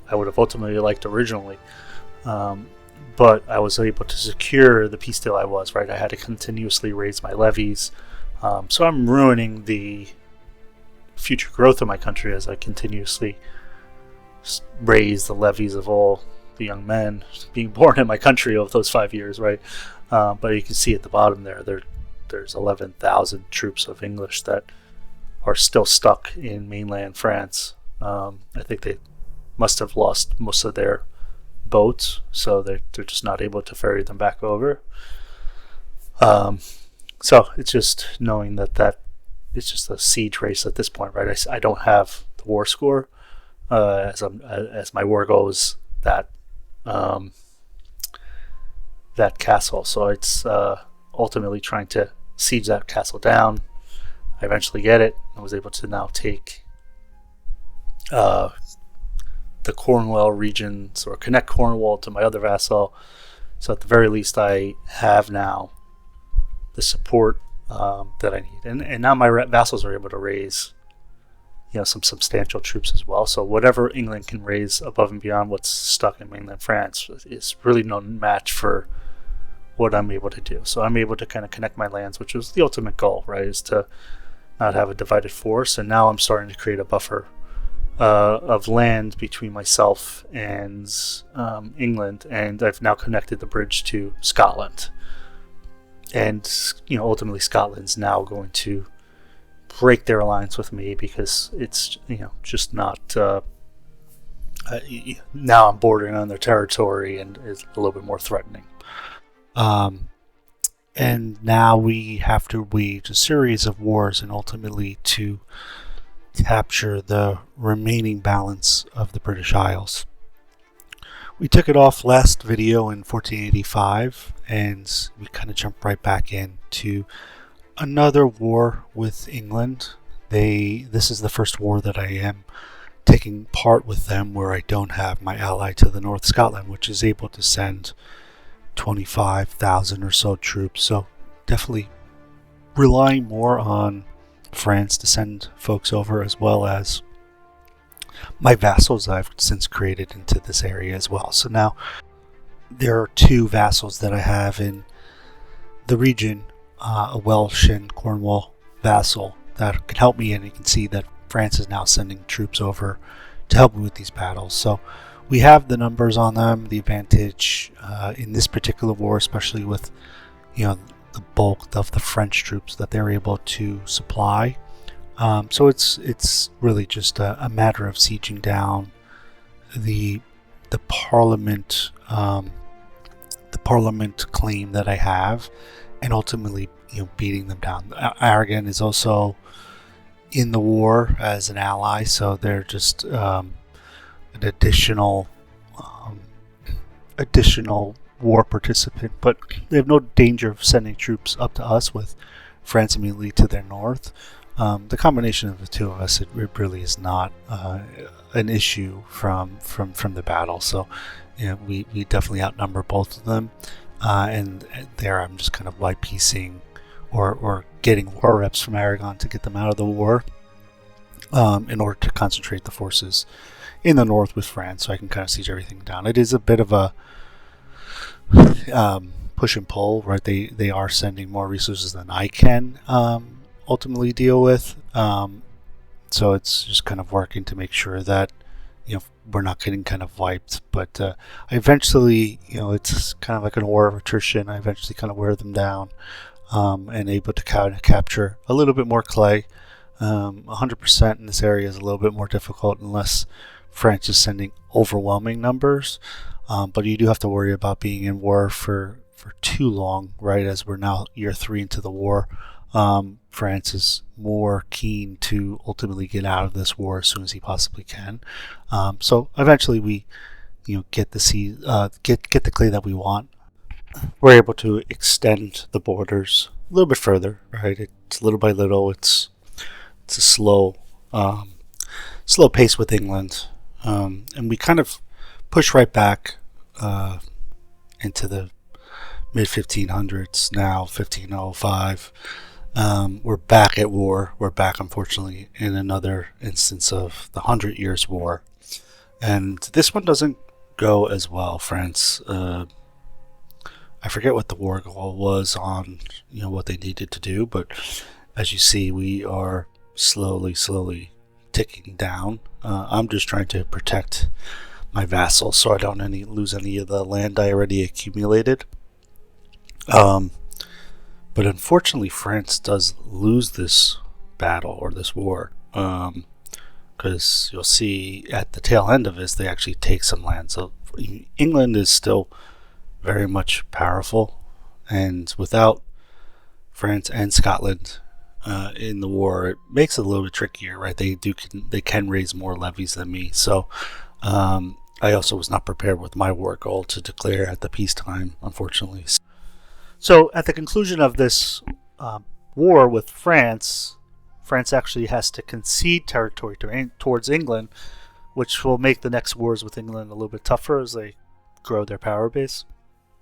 I would have ultimately liked originally. But I was able to secure the peace deal I was, right? I had to continuously raise my levies. So I'm ruining the future growth of my country as I continuously raise the levies of all the young men being born in my country over those 5 years, right? But you can see at the bottom there's 11,000 troops of English that are still stuck in mainland France. I think they must have lost most of their boats, so they're just not able to ferry them back over. So it's just knowing that it's just a siege race at this point, right? I don't have the war score as my war goes that castle. So it's ultimately trying to siege that castle down. I eventually get it. I was able to now take the Cornwall regions, or connect Cornwall to my other vassal. So at the very least, I have now the support that I need, and now my vassals are able to raise, some substantial troops as well. So whatever England can raise above and beyond what's stuck in mainland France is really no match for what I'm able to do. So I'm able to kind of connect my lands, which was the ultimate goal, right? Is to not have a divided force. And now I'm starting to create a buffer of land between myself and England, and I've now connected the bridge to Scotland. And ultimately Scotland's now going to break their alliance with me, because it's just not now I'm bordering on their territory and is a little bit more threatening. And now we have to wage a series of wars and ultimately to capture the remaining balance of the British Isles. We took it off last video in 1485, and we kind of jumped right back into another war with England. This is the first war that I am taking part with them, where I don't have my ally to the north, Scotland, which is able to send 25,000 or so troops. So definitely relying more on France to send folks over, as well as my vassals I've since created into this area as well. So now there are two vassals that I have in the region, a Welsh and Cornwall vassal that can help me, and you can see that France is now sending troops over to help me with these battles. So we have the numbers on them, the advantage in this particular war, especially with the bulk of the French troops that they're able to supply. So it's really just a matter of sieging down the parliament claim that I have, and ultimately beating them down. Aragon is also in the war as an ally, so they're just an additional war participant, but they have no danger of sending troops up to us with France immediately to their north. The combination of the two of us, it really is not an issue from the battle. So we definitely outnumber both of them, and there I'm just kind of white piecing or getting war reps from Aragon to get them out of the war, in order to concentrate the forces in the north with France, so I can kind of siege everything down. It is a bit of a push and pull, right? They are sending more resources than I can ultimately deal with, so it's just kind of working to make sure that we're not getting kind of wiped. But I eventually, it's kind of like a war of attrition. I eventually kind of wear them down, and able to kind of capture a little bit more clay. 100% in this area is a little bit more difficult unless France is sending overwhelming numbers, but you do have to worry about being in war for too long, right? As we're now year 3 into the war, France is more keen to ultimately get out of this war as soon as he possibly can. So eventually we get the clay that we want. We're able to extend the borders a little bit further, right? It's little by little. It's a slow pace with England, and we kind of push right back into the mid 1500s. Now 1505, we're back at war. We're back, unfortunately, in another instance of the 100 Years' War, and this one doesn't go as well. France, I forget what the war goal was on what they needed to do, but As you see, we are slowly ticking down. I'm just trying to protect my vassals so I don't lose any of the land I already accumulated. But unfortunately, France does lose this battle or this war, because you'll see at the tail end of this, they actually take some land. So England is still very much powerful, and without France and Scotland in the war, it makes it a little bit trickier, right? They can raise more levies than me, so I also was not prepared with my war goal to declare at the peacetime, unfortunately. So at the conclusion of this war with France, France actually has to concede territory towards England, which will make the next wars with England a little bit tougher as they grow their power base.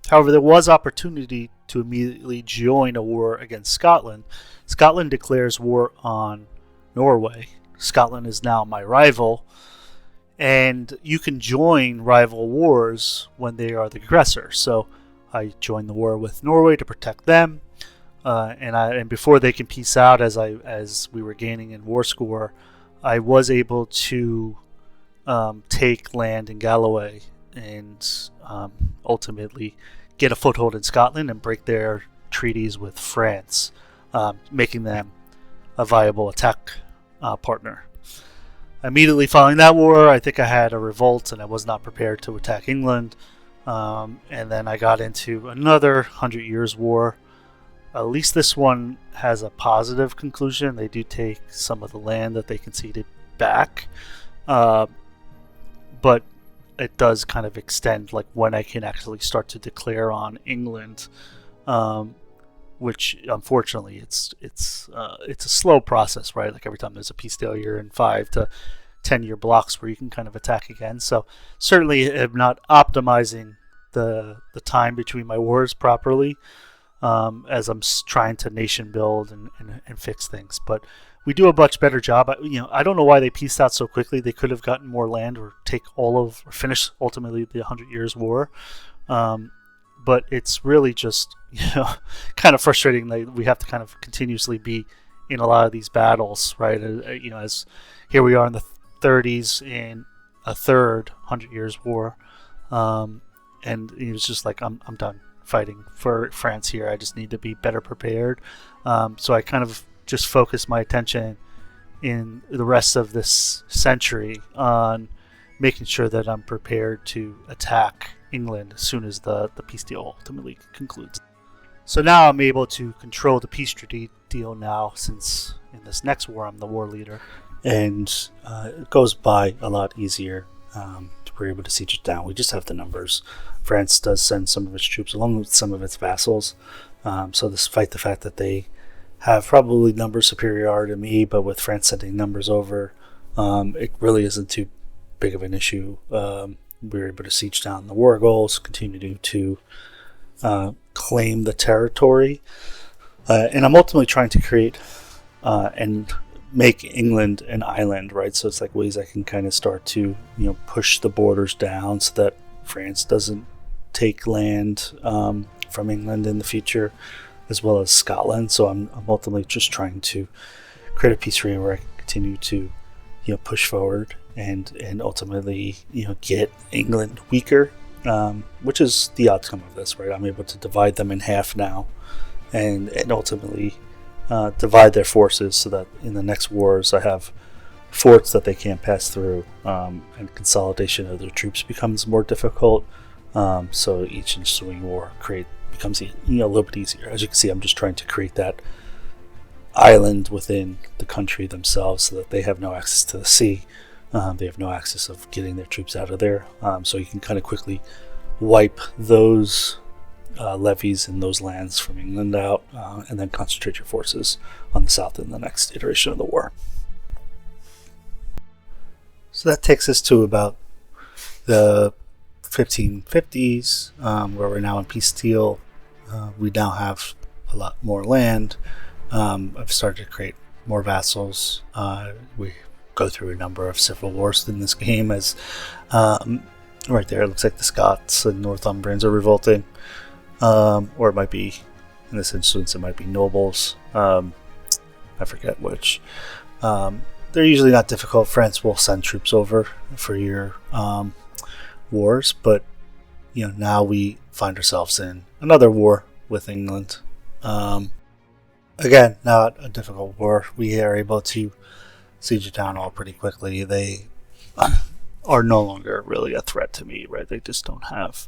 However, there was opportunity to immediately join a war against Scotland. Scotland declares war on Norway. Scotland is now my rival, and you can join rival wars when they are the aggressor. So I joined the war with Norway to protect them, and before they can peace out, as we were gaining in war score, I was able to take land in Galloway and ultimately get a foothold in Scotland and break their treaties with France, making them a viable attack partner. Immediately following that war, I think I had a revolt and I was not prepared to attack England. And then I got into another 100 Years' War. At least this one has a positive conclusion. They do take some of the land that they conceded back. But it does kind of extend like when I can actually start to declare on England, which unfortunately it's a slow process, right? Like every time there's a peace deal, you're in 5 to 10-year blocks where you can kind of attack again. So certainly I'm not optimizing the time between my wars properly, as I'm trying to nation build and fix things. But we do a much better job. I don't know why they pieced out so quickly. They could have gotten more land or finish ultimately the 100 Years' War. But it's really just kind of frustrating that we have to kind of continuously be in a lot of these battles, right? As here we are in the 30s in a third 100 Years' War, and it was just like I'm done fighting for France here. I just need to be better prepared. So I kind of just focus my attention in the rest of this century on making sure that I'm prepared to attack England as soon as the peace deal ultimately concludes. So now I'm able to control the peace treaty deal now, since in this next war I'm the war leader, and it goes by a lot easier to be able to siege it down. We just have the numbers. France does send some of its troops along with some of its vassals, so despite the fact that they have probably number superiority to me, but with France sending numbers over, it really isn't too big of an issue. We're able to siege down the war goals, continue to claim the territory, and I'm ultimately trying to create and make England an island, right? So it's like ways I can kind of start to push the borders down so that France doesn't take land from England in the future, as well as Scotland. So I'm ultimately just trying to create a peace treaty where I can continue to push forward and ultimately get England weaker, which is the outcome of this, right? I'm able to divide them in half now, and ultimately divide their forces so that in the next wars I have forts that they can't pass through, and consolidation of their troops becomes more difficult. So each ensuing war becomes a little bit easier. As you can see, I'm just trying to create that island within the country themselves so that they have no access to the sea. They have no access of getting their troops out of there. So you can kind of quickly wipe those levies in those lands from England out, and then concentrate your forces on the south in the next iteration of the war. So that takes us to about the 1550s, where we're now in peace deal. We now have a lot more land. I've started to create more vassals. We go through a number of civil wars in this game, as right there it looks like the Scots and Northumbrians are revolting, or it might be, in this instance, it might be nobles. I forget which. They're usually not difficult. France will send troops over for your wars, but now we find ourselves in another war with England. Again, not a difficult war. We are able to siege it down all pretty quickly. They are no longer really a threat to me, right? They just don't have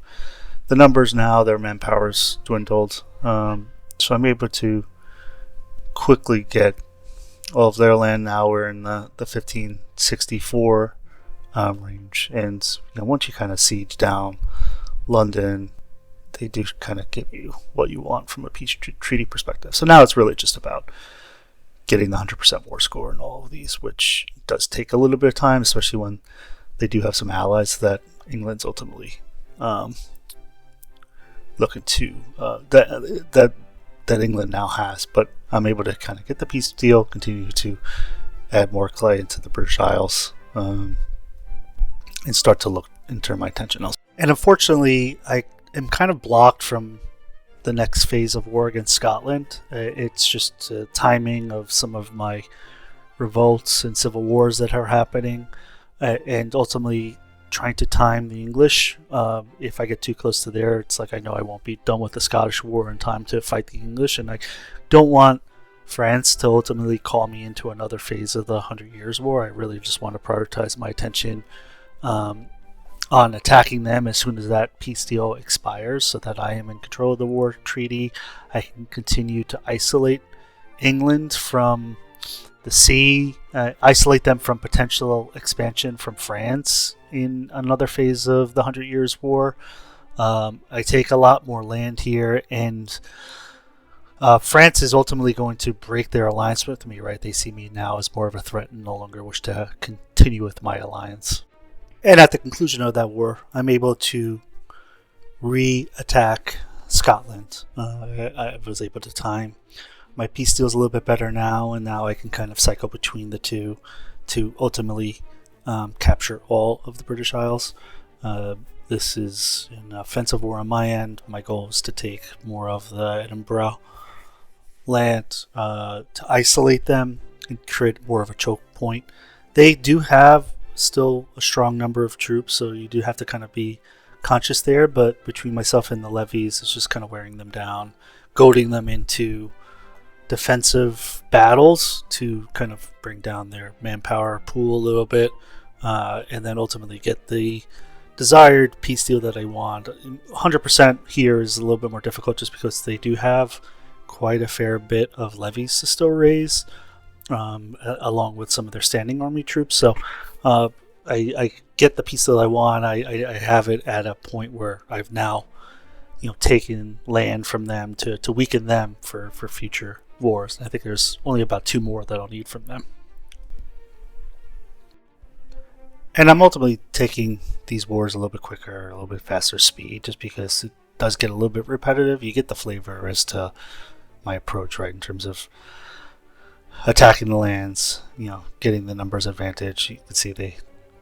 the numbers now. Their manpower's dwindled. So I'm able to quickly get all of their land. Now we're in the 1564 range. And once you kind of siege down London, they do kind of give you what you want from a peace treaty perspective. So now it's really just about getting the 100% war score in all of these, which does take a little bit of time, especially when they do have some allies that England's ultimately looking to that England now has. But I'm able to kind of get the peace deal, continue to add more clay into the British Isles, and start to look and turn my attention elsewhere. And unfortunately, I am kind of blocked from the next phase of war against Scotland. It's just timing of some of my revolts and civil wars that are happening, and ultimately trying to time the English. If I get too close to there, it's like I know I won't be done with the Scottish War in time to fight the English, and I don't want France to ultimately call me into another phase of the 100 Years' War. I really just want to prioritize my attention on attacking them as soon as that peace deal expires, so that I am in control of the war treaty. I can continue to isolate England from the sea, isolate them from potential expansion from France in another phase of the 100 Years' War. I take a lot more land here, and France is ultimately going to break their alliance with me, right? They see me now as more of a threat and no longer wish to continue with my alliance. And at the conclusion of that war, I'm able to re-attack Scotland. I was able to time my peace deal is a little bit better now, and now I can kind of cycle between the two to ultimately capture all of the British Isles. This is an offensive war on my end. My goal is to take more of the Edinburgh land, to isolate them and create more of a choke point. They do have still a strong number of troops, so you do have to kind of be conscious there, but between myself and the levies, it's just kind of wearing them down, goading them into defensive battles to kind of bring down their manpower pool a little bit, and then ultimately get the desired peace deal that I want. 100% here is a little bit more difficult just because they do have quite a fair bit of levies to still raise, along with some of their standing army troops. So I get the peace that I want. I have it at a point where I've now taken land from them to weaken them for future wars. I think there's only about 2 more that I'll need from them. And I'm ultimately taking these wars a little bit quicker, a little bit faster speed, just because it does get a little bit repetitive. You get the flavor as to my approach, right, in terms of attacking the lands, getting the numbers advantage. You can see they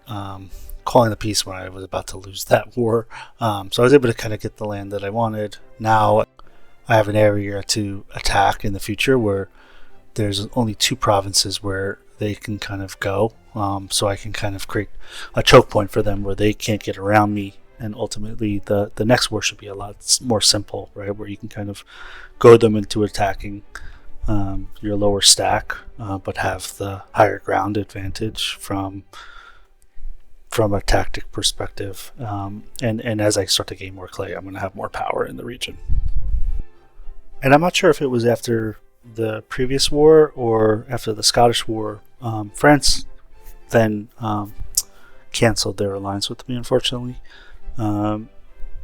calling the peace when I was about to lose that war. So I was able to kind of get the land that I wanted. Now I have an area to attack in the future where there's only 2 provinces where they can kind of go. So I can kind of create a choke point for them where they can't get around me. And ultimately the next war should be a lot more simple, right? Where you can kind of goad them into attacking your lower stack, but have the higher ground advantage from a tactic perspective. And as I start to gain more clay, I'm going to have more power in the region. And I'm not sure if it was after the previous war or after the Scottish War. France then canceled their alliance with me, unfortunately,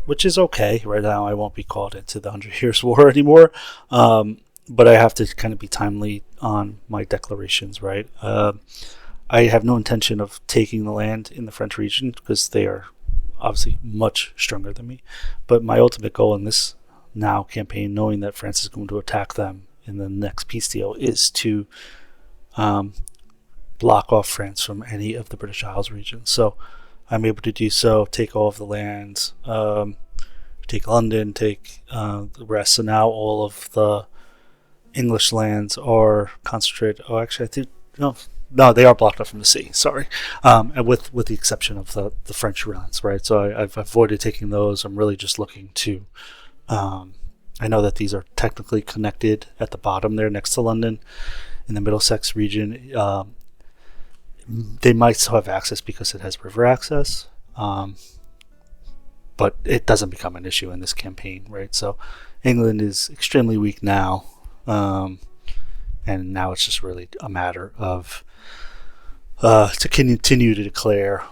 which is okay. Right now I won't be called into the 100 Years' War anymore, but I have to kind of be timely on my declarations, right? I have no intention of taking the land in the French region because they are obviously much stronger than me, but my ultimate goal in this now campaign, knowing that France is going to attack them in the next peace deal, is to block off France from any of the British Isles region. So I'm able to do so, take all of the lands, take London, take the rest. So now all of the English lands are concentrated. Oh, actually, I think no, they are blocked off from the sea. Sorry, and with the exception of the French lands, right? So I've avoided taking those. I'm really just looking to. I know that these are technically connected at the bottom there, next to London, in the Middlesex region. They might still have access because it has river access, but it doesn't become an issue in this campaign, right? So England is extremely weak now, and now it's just really a matter of to continue to declare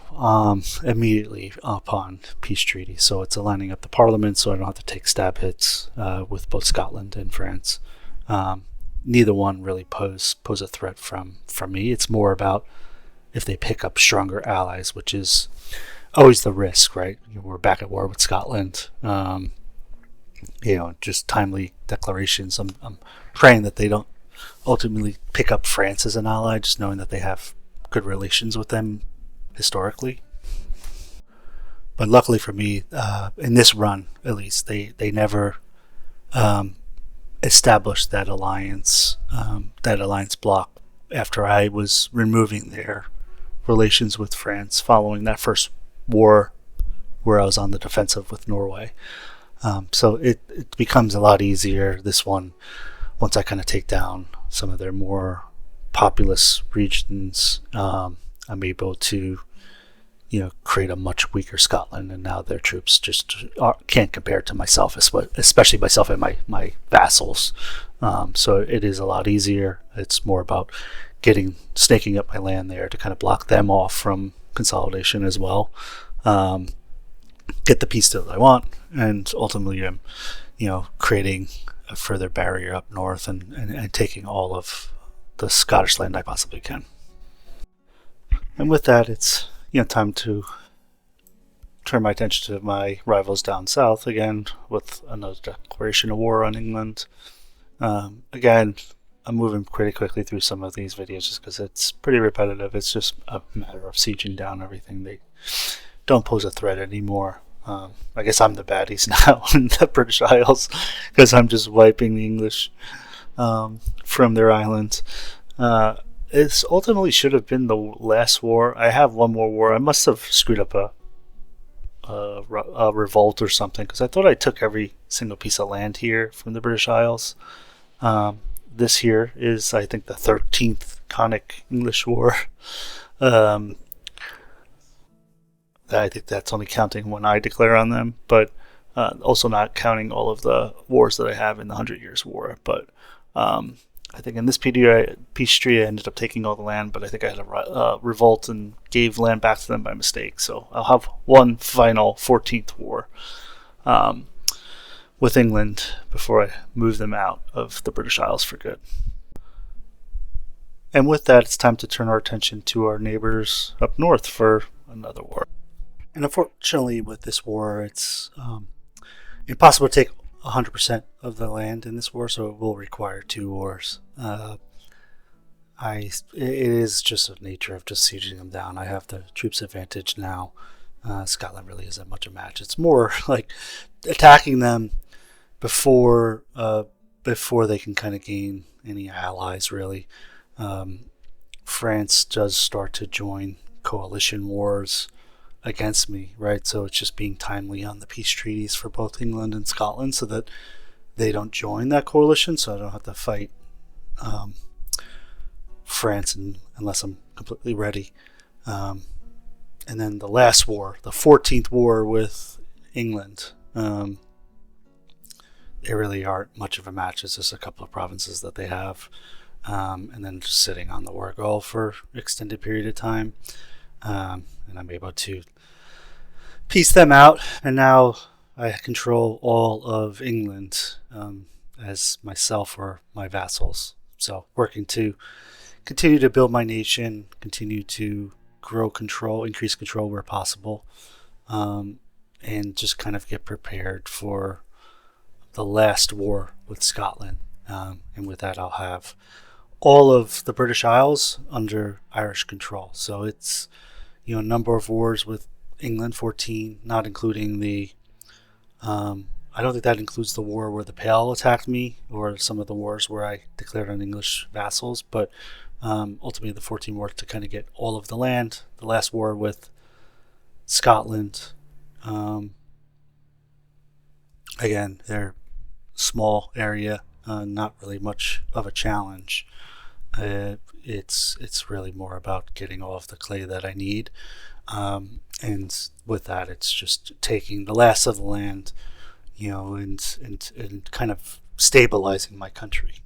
immediately upon peace treaty. So it's aligning up the parliament, so I don't have to take stab hits with both Scotland and France. Neither one really pose a threat from me. It's more about if they pick up stronger allies, which is always the risk, right? We're back at war with Scotland. Just timely declarations. I'm praying that they don't ultimately pick up France as an ally, just knowing that they have good relations with them historically. But luckily for me, in this run at least, they never established that alliance block after I was removing their relations with France following that first war where I was on the defensive with Norway. So it becomes a lot easier, this one, once I kind of take down some of their more populous regions. I'm able to create a much weaker Scotland, and now their troops just can't compare to myself, especially myself and my vassals. So it is a lot easier. It's more about snaking up my land there to kind of block them off from consolidation as well. Get the peace deal that I want, and ultimately I'm creating a further barrier up north and taking all of the Scottish land I possibly can. And with that, it's time to turn my attention to my rivals down south again with another declaration of war on England. Again, I'm moving pretty quickly through some of these videos just because it's pretty repetitive. It's just a matter of sieging down everything. They don't pose a threat anymore. I guess I'm the baddies now in the British Isles because I'm just wiping the English from their islands. It ultimately should have been the last war. I have one more war. I must have screwed up a revolt or something because I thought I took every single piece of land here from the British Isles. This here is, I think, the 13th Conic English War. I think that's only counting when I declare on them, but also not counting all of the wars that I have in the 100 Years' War. But I think in this peace treaty, I ended up taking all the land, but I think I had a revolt and gave land back to them by mistake. So I'll have one final 14th war with England before I move them out of the British Isles for good. And with that, it's time to turn our attention to our neighbors up north for another war. And unfortunately, with this war, it's impossible to take 100% of the land in this war, so it will require 2 wars. It is just the nature of just sieging them down. I have the troops advantage now. Scotland really isn't much a match. It's more like attacking them before they can kind of gain any allies, really. France does start to join coalition wars against me, right? So it's just being timely on the peace treaties for both England and Scotland so that they don't join that coalition, so I don't have to fight France unless I'm completely ready. And then the last war, the 14th war with England, they really aren't much of a match. It's just a couple of provinces that they have, and then just sitting on the war goal for an extended period of time. And I'm able to piece them out, and now I control all of England as myself or my vassals. So working to continue to build my nation, continue to grow control, increase control where possible, and just kind of get prepared for the last war with Scotland. And with that, I'll have all of the British Isles under Irish control. So it's a number of wars with England, 14, not including the I don't think that includes the war where the Pale attacked me, or some of the wars where I declared on English vassals, but ultimately the 14 wars to kind of get all of the land. The last war with Scotland, again, they're small area, not really much of a challenge. It's really more about getting all of the clay that I need, and with that, it's just taking the last of the land, and kind of stabilizing my country.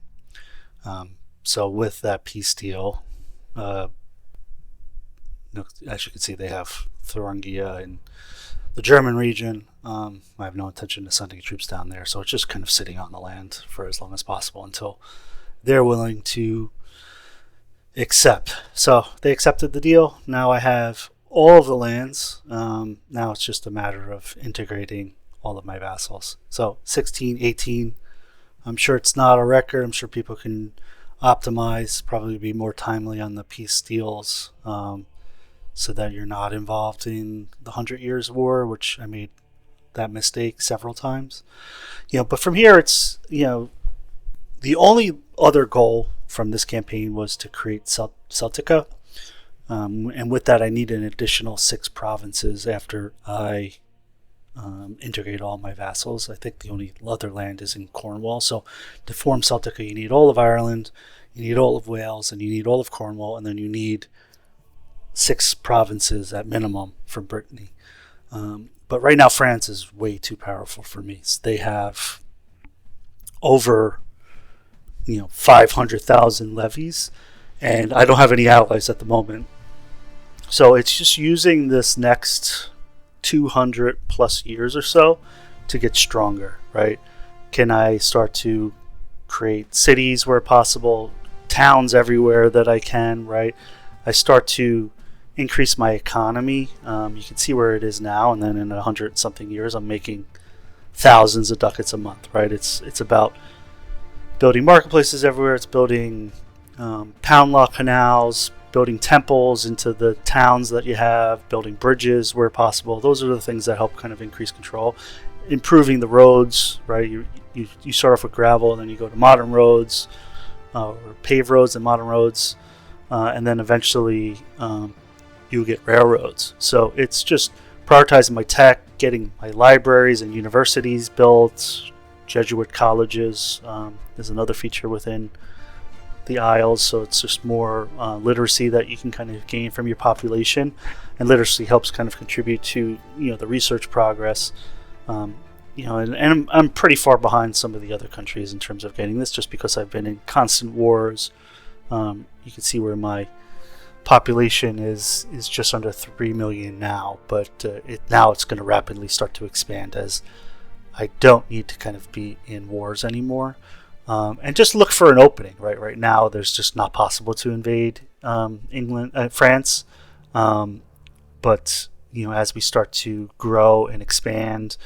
So with that peace deal, as you can see, they have Thuringia in the German region. I have no intention of sending troops down there, so it's just kind of sitting on the land for as long as possible until they're willing to accept. So they accepted the deal. Now I have all of the lands. Now it's just a matter of integrating all of my vassals. So 16, 18. I'm sure it's not a record. I'm sure people can optimize, probably be more timely on the peace deals, so that you're not involved in the 100 Years' War, which I made that mistake several times. But from here, it's, the only other goal from this campaign was to create Celtica. And with that, I need an additional 6 provinces after I integrate all my vassals. I think the only other land is in Cornwall. So to form Celtica, you need all of Ireland, you need all of Wales, and you need all of Cornwall, and then you need 6 provinces at minimum for Brittany. But right now, France is way too powerful for me. So they have over 500,000 levies, and I don't have any allies at the moment. So it's just using this next 200 plus years or so to get stronger, right? Can I start to create cities where possible, towns everywhere that I can, right? I start to increase my economy. You can see where it is now, and then in 100 something years, I'm making thousands of ducats a month, right? It's about building marketplaces everywhere. It's building pound law canals, building temples into the towns that you have, building bridges where possible. Those are the things that help kind of increase control. Improving the roads, right? You start off with gravel, and then you go to modern roads, or paved roads and modern roads, and then eventually you get railroads. So it's just prioritizing my tech, getting my libraries and universities built, Jesuit colleges. There's another feature within the Isles, so it's just more literacy that you can kind of gain from your population, and literacy helps kind of contribute to the research progress. And I'm pretty far behind some of the other countries in terms of getting this, just because I've been in constant wars. You can see where my population is just under 3 million now, but now it's going to rapidly start to expand as I don't need to kind of be in wars anymore. And just look for an opening, right? Right now, there's just not possible to invade France. But as we start to grow and expand,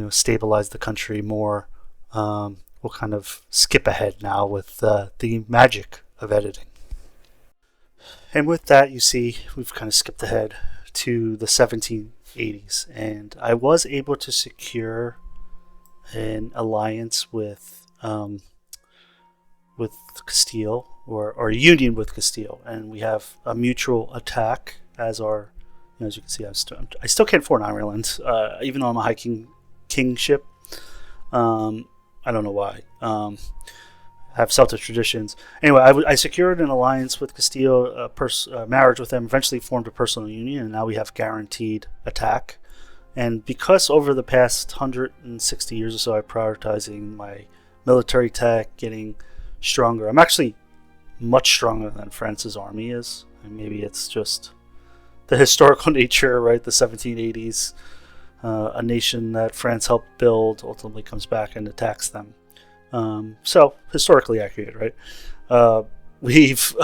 stabilize the country more, we'll kind of skip ahead now with the magic of editing. And with that, you see, we've kind of skipped ahead to the 1780s, and I was able to secure an alliance with Castile, or a union with Castile, and we have a mutual attack as our, as you can see, I still can't afford Ireland, even though I'm a high kingship. I don't know why. Have Celtic traditions. Anyway, I secured an alliance with Castile, marriage with them, eventually formed a personal union, and now we have guaranteed attack. And because over the past 160 years or so, I'm prioritizing my military tech, getting stronger. I'm actually much stronger than France's army is. And maybe it's just the historical nature, right? The 1780s, a nation that France helped build ultimately comes back and attacks them. So historically accurate, right? We've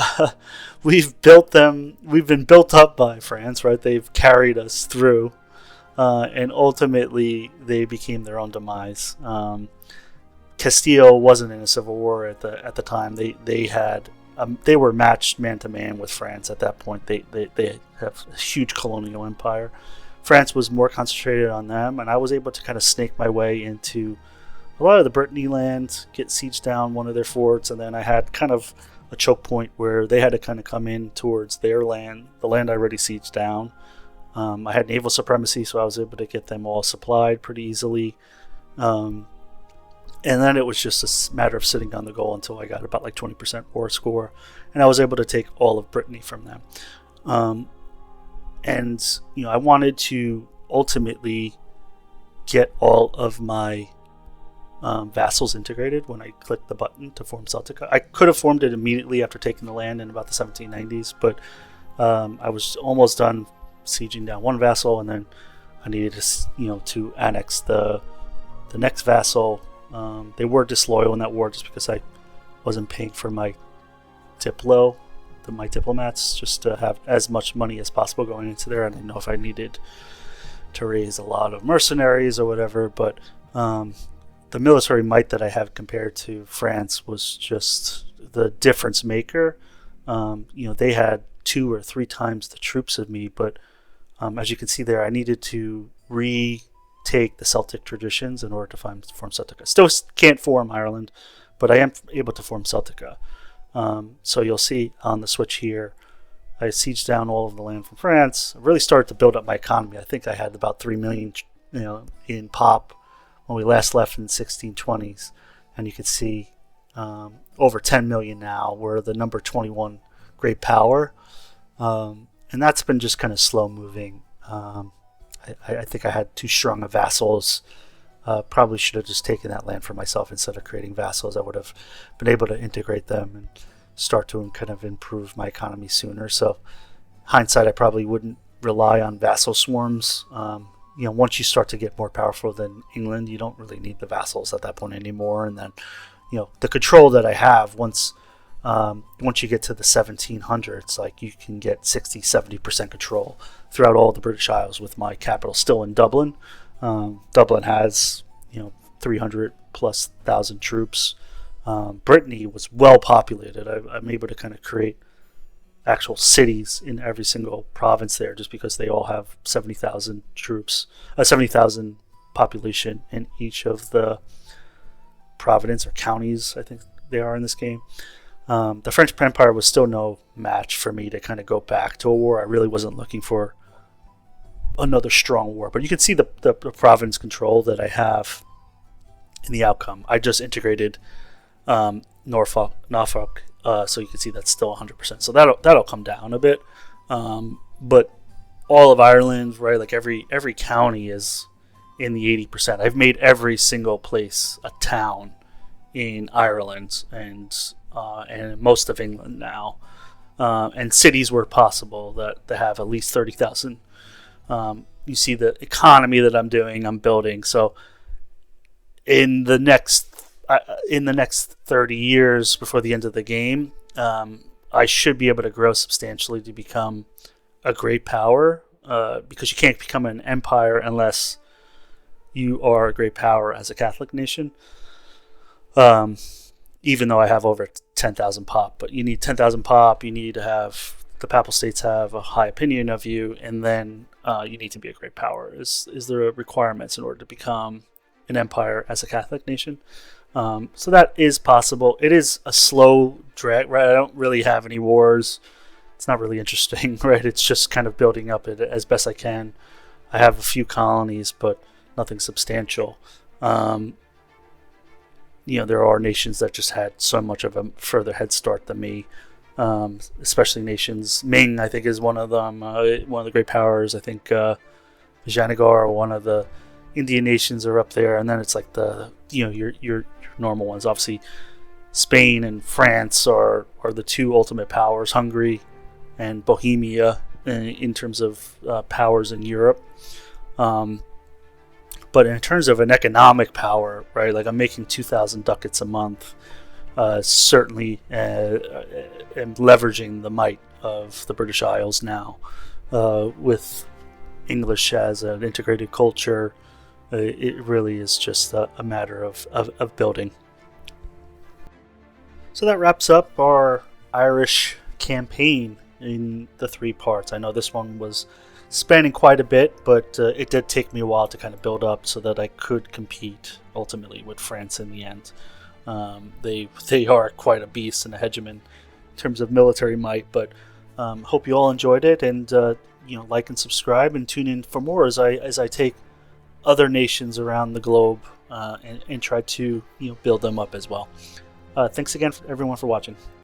built them. We've been built up by France, right? They've carried us through, and ultimately they became their own demise. Castile wasn't in a civil war at the time. They were matched man to man with France at that point. They have a huge colonial empire. France was more concentrated on them, and I was able to kind of snake my way into a lot of the Brittany land, get sieged down one of their forts, and then I had kind of a choke point where they had to kind of come in towards their land, the land I already sieged down. I had naval supremacy, so I was able to get them all supplied pretty easily. And then it was just a matter of sitting down the goal until I got about like 20% war score, and I was able to take all of Brittany from them. And I wanted to ultimately get all of my vassals integrated when I clicked the button to form Celtica. I could have formed it immediately after taking the land in about the 1790s, but I was almost done sieging down one vassal, and then I needed to annex the next vassal. They were disloyal in that war just because I wasn't paying for my my diplomats, just to have as much money as possible going into there. I didn't know if I needed to raise a lot of mercenaries or whatever, but the military might that I have compared to France was just the difference maker. They had 2 or 3 times the troops of me, but as you can see there, I needed to retake the Celtic traditions in order to form Celtica. Still can't form Ireland, but I am able to form Celtica. So you'll see on the switch here, I sieged down all of the land from France. I really started to build up my economy. I think I had about 3 million, in pop when we last left in the 1620s, and you can see over 10 million now. We're the number 21 great power, and that's been just kind of slow moving. I think I had too strong of vassals. Probably should have just taken that land for myself instead of creating vassals. I would have been able to integrate them and start to kind of improve my economy sooner. So, hindsight, I probably wouldn't rely on vassal swarms. Once you start to get more powerful than England, you don't really need the vassals at that point anymore. And then, the control that I have once you get to the 1700s, like you can get 60-70% control throughout all the British Isles with my capital still in Dublin. Dublin has 300,000+ troops. Brittany was well populated. I'm able to kind of create actual cities in every single province there, just because they all have 70,000 troops, 70,000 population in each of the province or counties, I think they are in this game. The French Empire was still no match for me to kind of go back to a war. I really wasn't looking for another strong war, but you can see the province control that I have in the outcome. I just integrated Norfolk, so you can see that's still 100%. So that'll come down a bit, but all of Ireland, right? Like every county is in the 80%. I've made every single place a town in Ireland and most of England now, and cities where possible that have at least 30,000. You see the economy that I'm building. So in the next 30 years before the end of the game, I should be able to grow substantially to become a great power, because you can't become an empire unless you are a great power as a Catholic nation. Even though I have over 10,000 pop, but you need 10,000 pop. You need to have the Papal States have a high opinion of you, and then you need to be a great power. Is there requirements in order to become an empire as a Catholic nation? So that is possible. It is a slow drag, right? I don't really have any wars. It's not really interesting, right? It's just kind of building up it as best I can. I have a few colonies, but nothing substantial. There are nations that just had so much of a further head start than me, especially nations. Ming, I think, is one of them, one of the great powers. I think Janagar, one of the Indian nations, are up there, and then it's like your normal ones. Obviously, Spain and France are the two ultimate powers. Hungary and Bohemia in terms of powers in Europe. But in terms of an economic power, right? Like I'm making 2,000 ducats a month. Certainly, am leveraging the might of the British Isles now, with English as an integrated culture. It really is just a matter of building. So that wraps up our Irish campaign in the 3 parts. I know this one was spanning quite a bit, but it did take me a while to kind of build up so that I could compete ultimately with France in the end. They are quite a beast and a hegemon in terms of military might, but hope you all enjoyed it, and like and subscribe and tune in for more as I take other nations around the globe and try to build them up as well. Thanks again, everyone, for watching.